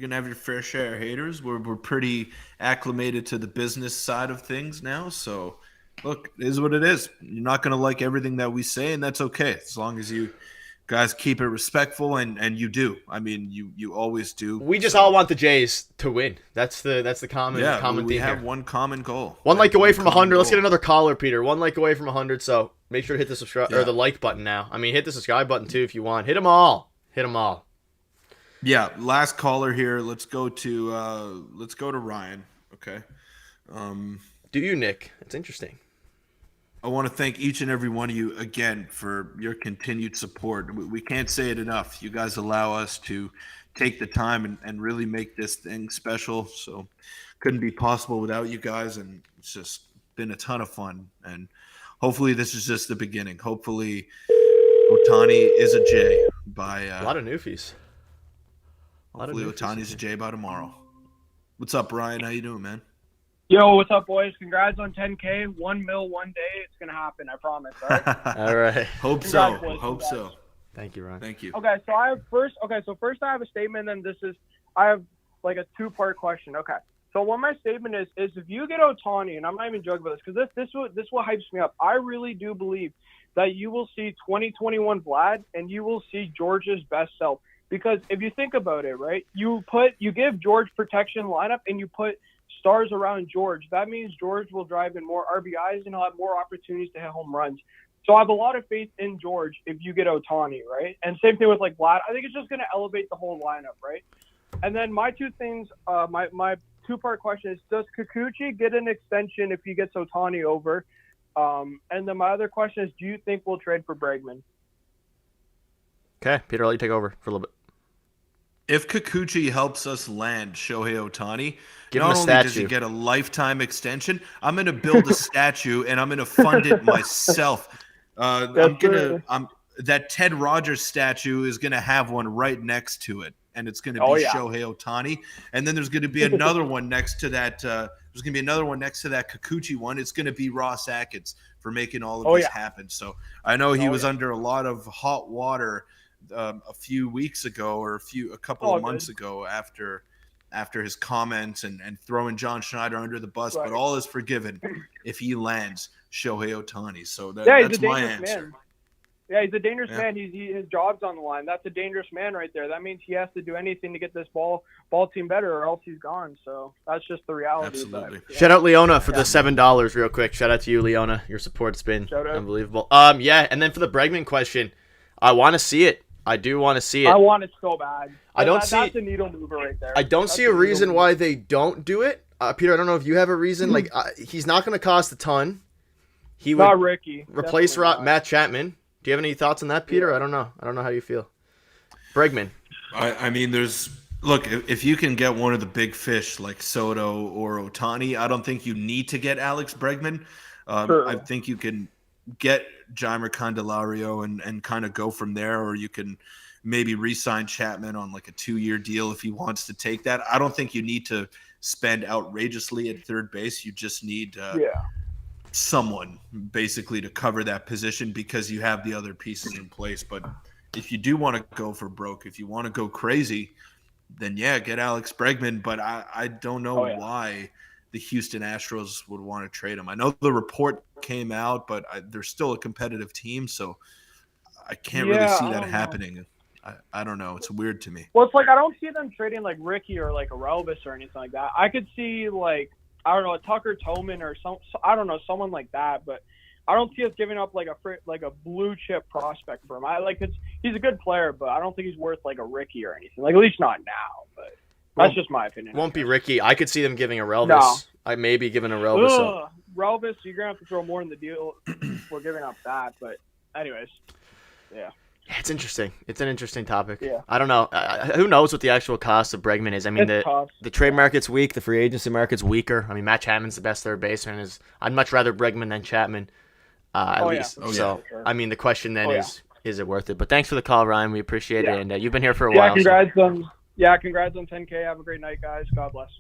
Speaker 2: gonna have your fair share of haters. We're pretty acclimated to the business side of things now. So, look, it is what it is. You're not gonna like everything that we say, and that's okay as long as you guys keep it respectful, and you do. I mean, you always do.
Speaker 1: We just all want the Jays to win. That's the common theme.
Speaker 2: We have
Speaker 1: here.
Speaker 2: one common goal.
Speaker 1: One like away from 100. Let's get another caller, Peter. One like away from 100. So make sure to hit the subscribe or the like button now. I mean, hit the subscribe button too if you want. Hit them all.
Speaker 2: Yeah, last caller here. Let's go to Ryan. Okay.
Speaker 1: Do you, Nick? It's interesting.
Speaker 2: I want to thank each and every one of you again for your continued support. We can't say it enough. You guys allow us to take the time and really make this thing special. So couldn't be possible without you guys, and it's just been a ton of fun. And hopefully this is just the beginning. Hopefully Ohtani is a J by
Speaker 1: a lot of newfies.
Speaker 2: Hopefully Ohtani's a J by tomorrow. What's up, Brian? How you doing, man?
Speaker 6: Yo, what's up, boys? Congrats on 10K. 1 mil one day. It's going to happen. I promise. All right?
Speaker 1: All right.
Speaker 2: Hope so.
Speaker 1: Thank you, Ryan.
Speaker 2: Thank you.
Speaker 6: Okay, so first I have a statement, and I have like a two-part question. Okay. So what my statement is if you get Ohtani, and I'm not even joking about this, because this what hypes me up. I really do believe that you will see 2021 Vlad, and you will see George's best self. Because if you think about it, right, you give George protection lineup, and you put stars around George. That means George will drive in more RBIs and he'll have more opportunities to hit home runs. So I have a lot of faith in George if you get Ohtani, right? And same thing with like Vlad. I think it's just going to elevate the whole lineup, right? And then my two things, my two-part question is, does Kikuchi get an extension if he gets Ohtani over? And then my other question is, do you think we'll trade for Bregman?
Speaker 1: Okay, Peter, I'll let you take over for a little bit.
Speaker 2: If Kikuchi helps us land Shohei Ohtani,
Speaker 1: Give him
Speaker 2: not
Speaker 1: a
Speaker 2: only does
Speaker 1: statue.
Speaker 2: he get a lifetime extension, I'm going to build a statue and I'm going to fund it myself. That Ted Rogers statue is going to have one right next to it, and it's going to be Shohei Ohtani. And then there's going to be another one next to that. There's going to be another one next to that Kikuchi one. It's going to be Ross Atkins for making all of this happen. So I know he was under a lot of hot water a few weeks ago or a couple of months ago after his comments and throwing John Schneider under the bus, but all is forgiven if he lands Shohei Ohtani. So that's my answer.
Speaker 6: Yeah, he's a dangerous man. His job's on the line. That's a dangerous man right there. That means he has to do anything to get this ball team better, or else he's gone. So that's just the reality.
Speaker 2: Absolutely.
Speaker 1: Shout out Leona for the $7 real quick. Shout out to you, Leona. Your support's been unbelievable. Yeah, and then for the Bregman question, I want to see it. I do want to see it.
Speaker 6: I want it so bad.
Speaker 1: That's
Speaker 6: a needle mover right there.
Speaker 1: I don't see a reason why they don't do it. Peter, I don't know if you have a reason. Like, he's not going to cost a ton. He would
Speaker 6: not Ricky.
Speaker 1: Replace Matt Chapman. Do you have any thoughts on that, Peter? Yeah. I don't know. I don't know how you feel. Bregman.
Speaker 2: I mean, look, if you can get one of the big fish like Soto or Ohtani, I don't think you need to get Alex Bregman. Sure. I think you can get Jeimer Candelario and kind of go from there, or you can maybe re-sign Chapman on like a 2-year deal if he wants to take that. I don't think you need to spend outrageously at third base. You just need someone basically to cover that position because you have the other pieces in place. But if you do want to go for broke, if you want to go crazy, then get Alex Bregman. But I don't know why the Houston Astros would want to trade him. I know the report came out, but they're still a competitive team, so I can't really see that happening. I don't know. It's weird to me.
Speaker 6: Well, it's like I don't see them trading like Ricky or like a Relvis or anything like that. I could see like, I don't know, a Tucker Tolman or someone like that, but I don't see us giving up like a blue chip prospect for him. He's a good player, but I don't think he's worth like a Ricky or anything. Like, at least not now, but that's just my opinion.
Speaker 1: Won't be Ricky. I could see them giving a Relvis. No. I may be giving a Relvis.
Speaker 6: Relvis, you're gonna have to throw more in the deal for giving up that. But anyways, yeah.
Speaker 1: It's interesting. It's an interesting topic.
Speaker 6: Yeah.
Speaker 1: I don't know. Who knows what the actual cost of Bregman is? I mean, the trade market's weak. The free agency market's weaker. I mean, Matt Chapman's the best third baseman. I'd much rather Bregman than Chapman, at least.
Speaker 6: Yeah.
Speaker 1: So, sure. I mean, the question then is it worth it? But thanks for the call, Ryan. We appreciate it. And you've been here for a while.
Speaker 6: Congrats on 10K. Have a great night, guys. God bless.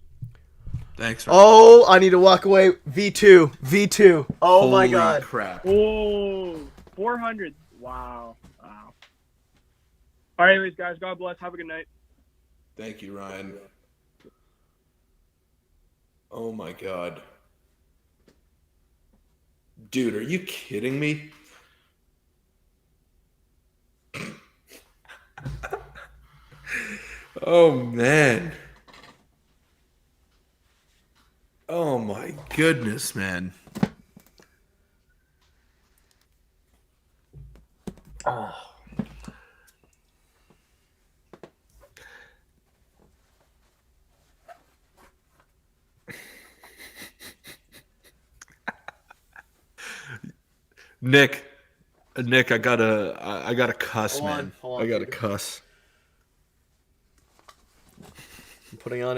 Speaker 2: Thanks.
Speaker 1: Ryan. Oh, I need to walk away. V2. Oh,
Speaker 2: holy
Speaker 1: my God.
Speaker 2: Crap.
Speaker 6: Oh, 400. Wow. All right, anyways, guys, God bless. Have a good night.
Speaker 2: Thank you, Ryan. Oh, my God. Dude, are you kidding me? Oh, man. Oh, my goodness, man. Oh. Nick, I gotta cuss, man.
Speaker 1: Hold on,
Speaker 2: I gotta cuss.
Speaker 1: I'm putting on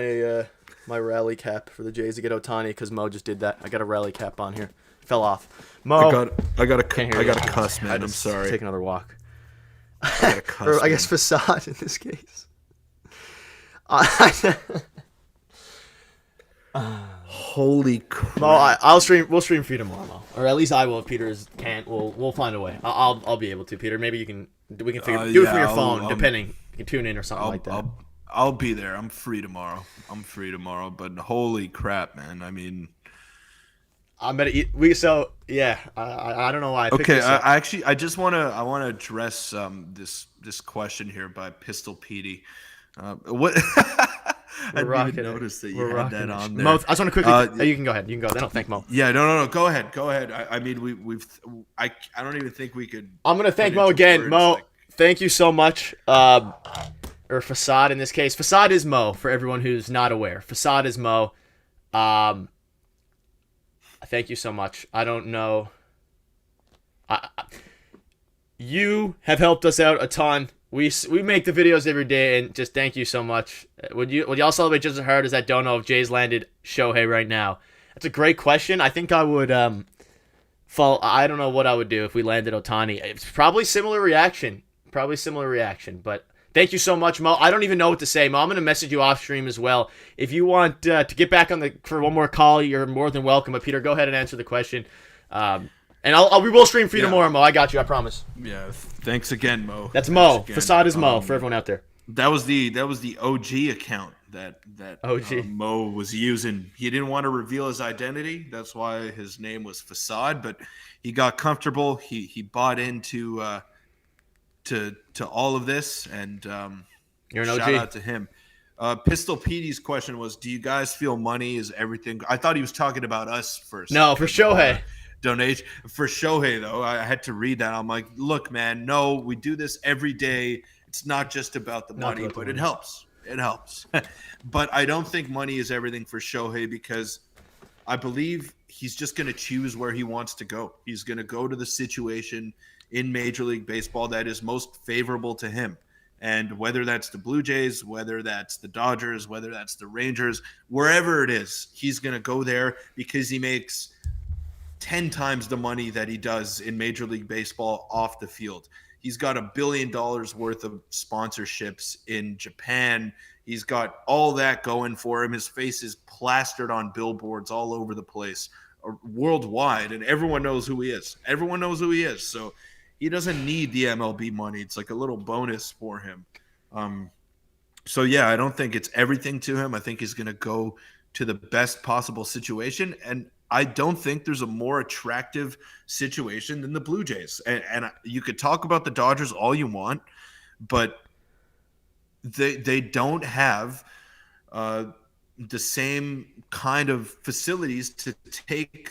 Speaker 1: my rally cap for the Jays to get Ohtani because Mo just did that. I got a rally cap on here. Fell off. Mo,
Speaker 2: I gotta cuss, man. I'm sorry.
Speaker 1: Take another walk.
Speaker 2: I gotta cuss.
Speaker 1: I guess facade in this case.
Speaker 2: Holy crap!
Speaker 1: Mo, we'll stream for you tomorrow, Mo. Or at least I will. If Peter can't, we'll find a way. I'll be able to. Peter, maybe we can do it from your phone, depending. You can tune in or something like that.
Speaker 2: I'll be there. I'm free tomorrow. But holy crap, man! I mean,
Speaker 1: I'm gonna eat. I don't know why.
Speaker 2: I just want to address this question here by Pistol Petey. What? I didn't even notice that you had that on there.
Speaker 1: Mo, I just want to quickly. You can go ahead. Then I'll thank Mo.
Speaker 2: Yeah, no. Go ahead. I mean, I don't even think we could.
Speaker 1: I'm gonna thank Mo again. Mo, thank you so much. Or Facade in this case. Facade is Mo for everyone who's not aware. Facade is Mo. Thank you so much. I don't know. You have helped us out a ton. We make the videos every day, and just thank you so much. Would y'all celebrate just as hard as that? Don't know if Jays landed Shohei right now. That's a great question. I think I would I don't know what I would do if we landed Ohtani. It's probably similar reaction. But thank you so much, Mo. I don't even know what to say, Mo. I'm gonna message you off stream as well. If you want to get back on for one more call, you're more than welcome. But Peter, go ahead and answer the question. And we will stream for you tomorrow, Mo. I got you. I promise.
Speaker 2: Yeah. Thanks again, Mo.
Speaker 1: That's Mo. Facade is Mo for everyone out there.
Speaker 2: That was the OG account that Mo was using. He didn't want to reveal his identity. That's why his name was Facade. But he got comfortable. He bought into to all of this, and
Speaker 1: You're an OG.
Speaker 2: shout out to him. Pistol Petey's question was, do you guys feel money is everything? I thought he was talking about us first.
Speaker 1: No, for Shohei.
Speaker 2: Donation for Shohei, though. I had to read that. I'm like, look, man, no, we do this every day. It's not just about the money, but it helps. It helps. But I don't think money is everything for Shohei, because I believe he's just going to choose where he wants to go. He's going to go to the situation in Major League Baseball that is most favorable to him. And whether that's the Blue Jays, whether that's the Dodgers, whether that's the Rangers, wherever it is, he's going to go there because he makes 10 times the money that he does in Major League Baseball off the field. He's got $1 billion worth of sponsorships in Japan. He's got all that going for him. His face is plastered on billboards all over the place, worldwide, and everyone knows who he is. Everyone knows who he is. So he doesn't need the MLB money. It's like a little bonus for him. So, yeah, I don't think it's everything to him. I think he's going to go to the best possible situation. And I don't think there's a more attractive situation than the Blue Jays. And you could talk about the Dodgers all you want, but they don't have the same kind of facilities to take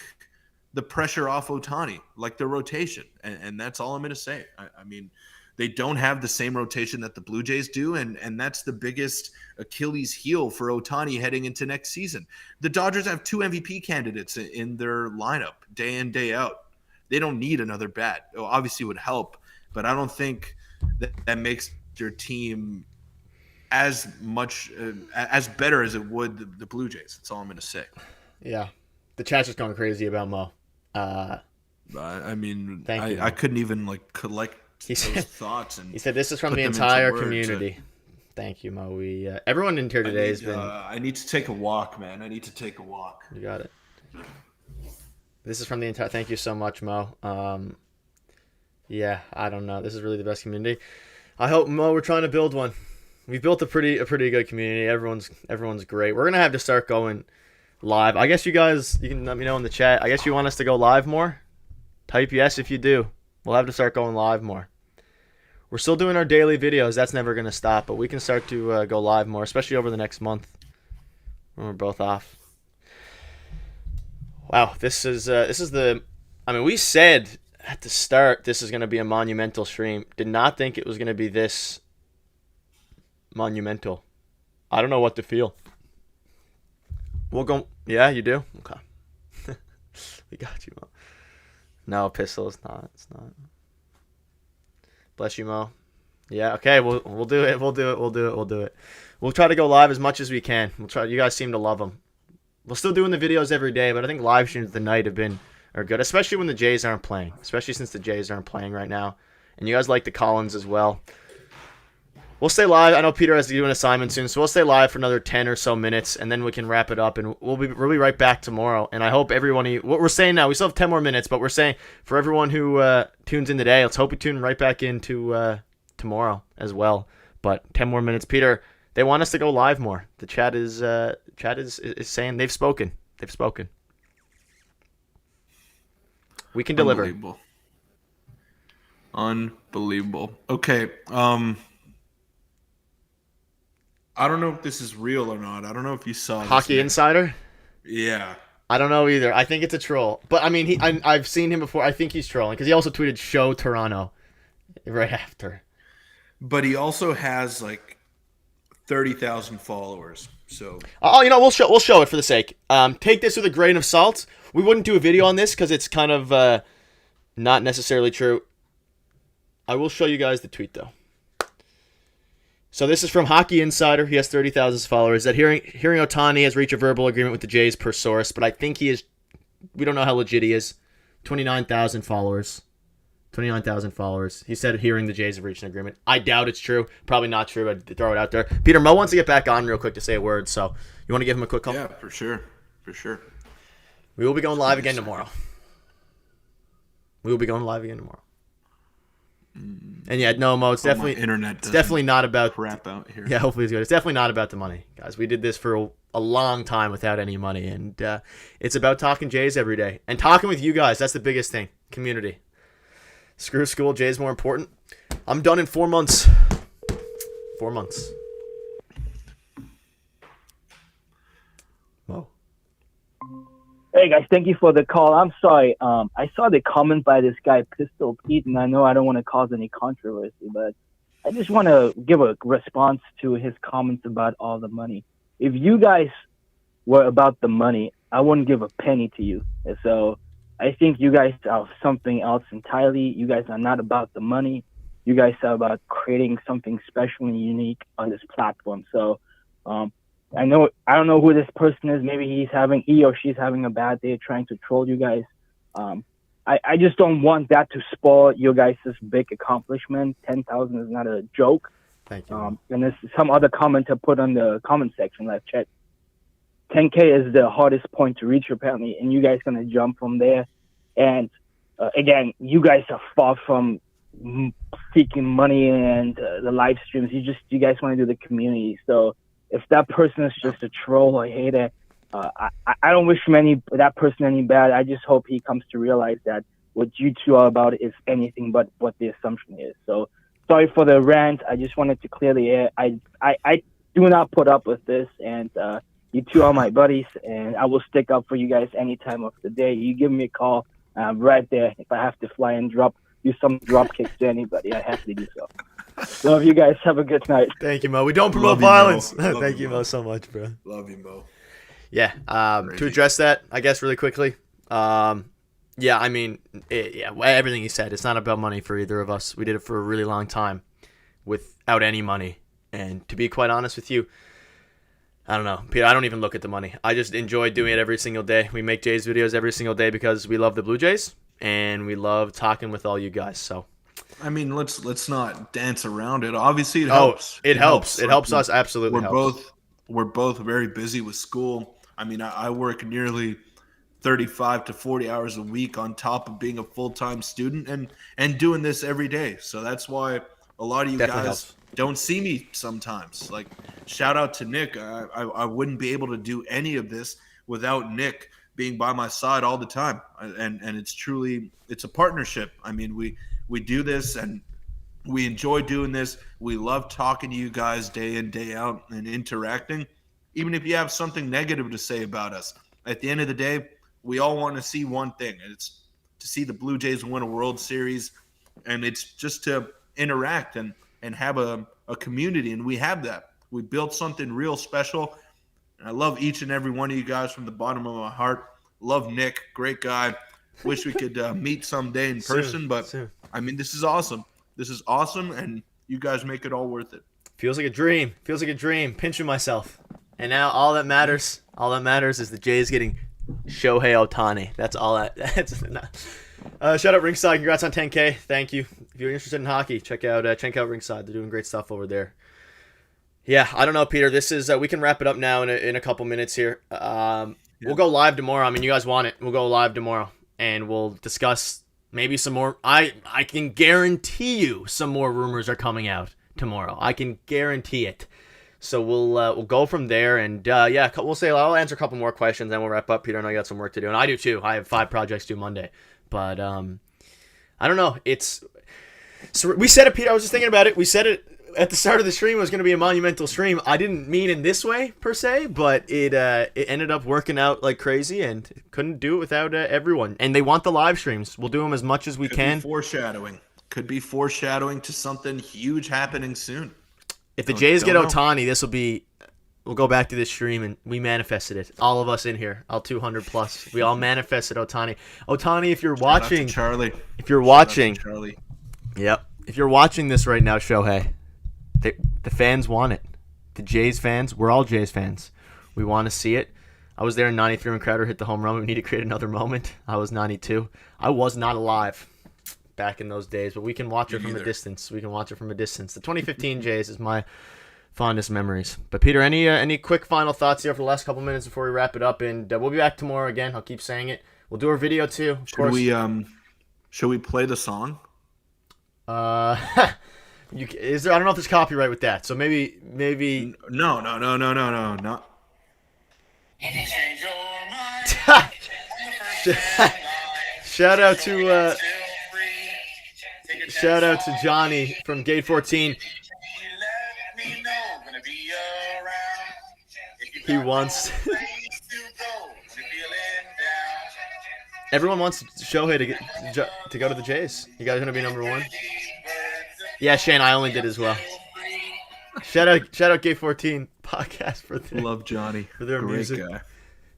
Speaker 2: the pressure off Ohtani, like the rotation. And that's all I'm going to say. I mean, they don't have the same rotation that the Blue Jays do, and that's the biggest Achilles heel for Ohtani heading into next season. The Dodgers have 2 MVP candidates in their lineup day in, day out. They don't need another bat. It obviously would help, but I don't think that makes their team as much as better as it would the Blue Jays. That's all I'm going to say.
Speaker 1: Yeah. The chat's just going crazy about Mo.
Speaker 2: I mean,
Speaker 1: you,
Speaker 2: I couldn't even collect
Speaker 1: those
Speaker 2: thoughts. And
Speaker 1: he said this is from the entire community. Thank you, Mo. We everyone in here today has been.
Speaker 2: I need to take a walk, man. I need to take a walk.
Speaker 1: You got it. This is from the entire. Thank you so much, Mo. Yeah, I don't know. This is really the best community. I hope, Mo, we're trying to build one. We've built a pretty good community. Everyone's great. We're gonna have to start going live. I guess you guys, you can let me know in the chat. I guess you want us to go live more? Type yes if you do. We'll have to start going live more. We're still doing our daily videos. That's never going to stop, but we can start to go live more, especially over the next month when we're both off. Wow, this is the. I mean, we said at the start this is going to be a monumental stream. Did not think it was going to be this monumental. I don't know what to feel. We'll go. Yeah, you do? Okay. We got you, Mo. No, Pistol, it's not. It's not. Bless you, Mo. Yeah, okay, we'll do it. We'll do it. We'll try to go live as much as we can. We'll try. You guys seem to love them. We're still doing the videos every day, but I think live streams tonight are good, especially when the Jays aren't playing. Especially since the Jays aren't playing right now, and you guys like the Collins as well. We'll stay live. I know Peter has to do an assignment soon, so we'll stay live for another 10 or so minutes, and then we can wrap it up, and we'll be right back tomorrow. And I hope everyone, what we're saying now, we still have 10 more minutes, but we're saying for everyone who tunes in today, let's hope you tune right back into tomorrow as well. But 10 more minutes. Peter, they want us to go live more. The chat is saying they've spoken. They've spoken. We can deliver.
Speaker 2: Unbelievable. Okay. I don't know if this is real or not. I don't know if you saw this.
Speaker 1: Hockey Insider?
Speaker 2: Yeah.
Speaker 1: I don't know either. I think it's a troll. But, I mean, I've seen him before. I think he's trolling because he also tweeted "Show Toronto" right after.
Speaker 2: But he also has, 30,000 followers. So.
Speaker 1: Oh, we'll show it for the sake. Take this with a grain of salt. We wouldn't do a video on this because it's kind of not necessarily true. I will show you guys the tweet, though. So this is from Hockey Insider. He has 30,000 followers. That hearing Ohtani has reached a verbal agreement with the Jays per source, but I think he is. We don't know how legit he is. 29,000 followers. 29,000 followers. He said hearing the Jays have reached an agreement. I doubt it's true. Probably not true. I'd throw it out there. Peter, Mo wants to get back on real quick to say a word. So you want to give him a quick call?
Speaker 2: Yeah, for sure. For sure.
Speaker 1: We will be going live again tomorrow. And yeah, no, Mo, it's definitely not about
Speaker 2: crap out here.
Speaker 1: Yeah, hopefully it's good. It's definitely not about the money, guys. We did this for a long time without any money, and it's about talking Jays every day and talking with you guys. That's the biggest thing. Community. Screw school. Jays more important. I'm done in 4 months. 4 months. Mo.
Speaker 5: Hey guys, thank you for the call. I'm sorry. I saw the comment by this guy Pistol Pete, and I know I don't want to cause any controversy, but I just want to give a response to his comments about all the money. If you guys were about the money, I wouldn't give a penny to you. So I think you guys are something else entirely. You guys are not about the money. You guys are about creating something special and unique on this platform. So I don't know who this person is. Maybe he or she's having a bad day trying to troll you guys. I just don't want that to spoil your guys' big accomplishment. 10,000 is not a joke.
Speaker 1: Thank you.
Speaker 5: And there's some other comment to put on the comment section. Live chat. 10K is the hardest point to reach apparently, and you guys gonna jump from there. And again, you guys are far from seeking money and the live streams. You guys want to do the community. So if that person is just a troll or hater, I don't wish that person any bad. I just hope he comes to realize that what you two are about is anything but what the assumption is. So sorry for the rant. I just wanted to clear the air. I do not put up with this, and you two are my buddies, and I will stick up for you guys any time of the day. You give me a call, I'm right there. If I have to fly and do some drop kicks to anybody, I have to do so. Love you guys. Have a good night.
Speaker 1: Thank you, Mo. We don't promote
Speaker 2: Love you, Mo.
Speaker 1: violence.
Speaker 2: Love
Speaker 1: Thank
Speaker 2: you,
Speaker 1: you, Mo, so much, bro.
Speaker 2: Love you, Mo.
Speaker 1: Yeah. To address that, I guess really quickly. Yeah, I mean, everything he said. It's not about money for either of us. We did it for a really long time without any money. And to be quite honest with you, I don't know, Peter. I don't even look at the money. I just enjoy doing it every single day. We make Jays videos every single day because we love the Blue Jays and we love talking with all you guys. So,
Speaker 2: I mean, let's not dance around it. Obviously, it helps.
Speaker 1: It helps. It helps us. Absolutely,
Speaker 2: We're both very busy with school. I mean, I work nearly 35 to 40 hours a week on top of being a full-time student and doing this every day. So that's why a lot of you
Speaker 1: Definitely
Speaker 2: guys
Speaker 1: helps.
Speaker 2: don't see me sometimes. Like, shout out to Nick. I wouldn't be able to do any of this without Nick being by my side all the time. And it's a partnership. I mean, we do this and we enjoy doing this. We love talking to you guys day in, day out and interacting. Even if you have something negative to say about us, at the end of the day, we all want to see one thing, and it's to see the Blue Jays win a World Series, and it's just to interact and have a community, and we have that. We built something real special, and I love each and every one of you guys from the bottom of my heart. Love Nick, great guy. Wish we could meet someday in person, but I mean, this is awesome. This is awesome, and you guys make it all worth it.
Speaker 1: Feels like a dream. Feels like a dream. Pinching myself. And now all that matters is the Jays getting Shohei Ohtani. That's all that's shout out Ringside. Congrats on 10K. Thank you. If you're interested in hockey, check out Ringside. They're doing great stuff over there. Yeah, I don't know, Peter. This is we can wrap it up now in a couple minutes here. We'll go live tomorrow. I mean, you guys want it. We'll go live tomorrow and we'll discuss maybe some more. I can guarantee you some more rumors are coming out tomorrow. I can guarantee it. So we'll go from there, and I'll answer a couple more questions, and we'll wrap up. Peter, I know you got some work to do, and I do too. I have 5 projects due Monday, but I don't know. So we said it, Peter. I was just thinking about it. We said it at the start of the stream. It was going to be a monumental stream. I didn't mean in this way per se, but it ended up working out like crazy, and couldn't do it without everyone. And they want the live streams. We'll do them as much as we can.
Speaker 2: Could be foreshadowing to something huge happening soon.
Speaker 1: If the Jays get Ohtani, we'll go back to this stream, and we manifested it. All of us in here, all 200 plus. We all manifested Ohtani. Ohtani, if you're watching.
Speaker 2: Charlie.
Speaker 1: If you're watching.
Speaker 2: Charlie.
Speaker 1: Yep. If you're watching this right now, Shohei, the fans want it. The Jays fans, we're all Jays fans. We want to see it. I was there in 93 when Crowder hit the home run. We need to create another moment. I was 92. I was not alive back in those days, but we can watch it from a distance. The 2015 Jays is my fondest memories. But Peter, any quick final thoughts here for the last couple minutes before we wrap it up? And we'll be back tomorrow again. I'll keep saying it. We'll do our video too. Of course.
Speaker 2: Should we play the song?
Speaker 1: I don't know if there's copyright with that. So maybe.
Speaker 2: No.
Speaker 1: Shout out to Shout out to Johnny from Gate 14. He wants. Everyone wants Shohei to go to the Jays. You guys gonna be number one? Yeah, Shane, I only did as well. Shout out Gate 14 podcast for
Speaker 2: Love Johnny.
Speaker 1: For their
Speaker 2: Great
Speaker 1: music.
Speaker 2: guy.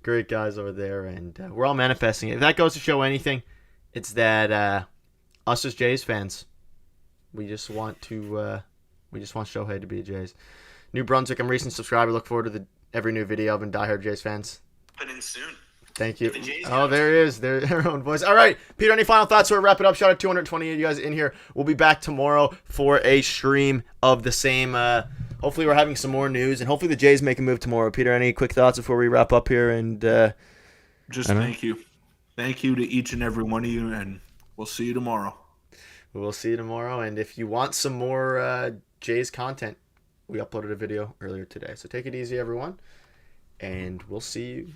Speaker 1: Great guys over there, and we're all manifesting it. If that goes to show anything, it's that us as Jays fans, we just want Shohei to be a Jays. New Brunswick, I'm a recent subscriber. Look forward to every new video. I've been diehard Jays fans.
Speaker 7: Put in soon.
Speaker 1: Thank you. Oh, there he is. Their own voice. All right, Peter, any final thoughts before we wrap it up? Shout out 228 you guys in here. We'll be back tomorrow for a stream of the same. Hopefully we're having some more news, and hopefully the Jays make a move tomorrow. Peter, any quick thoughts before we wrap up here? And
Speaker 2: just thank you. Thank you to each and every one of you, and we'll see you tomorrow.
Speaker 1: We'll see you tomorrow, and if you want some more Jays content, we uploaded a video earlier today. So take it easy, everyone, and we'll see you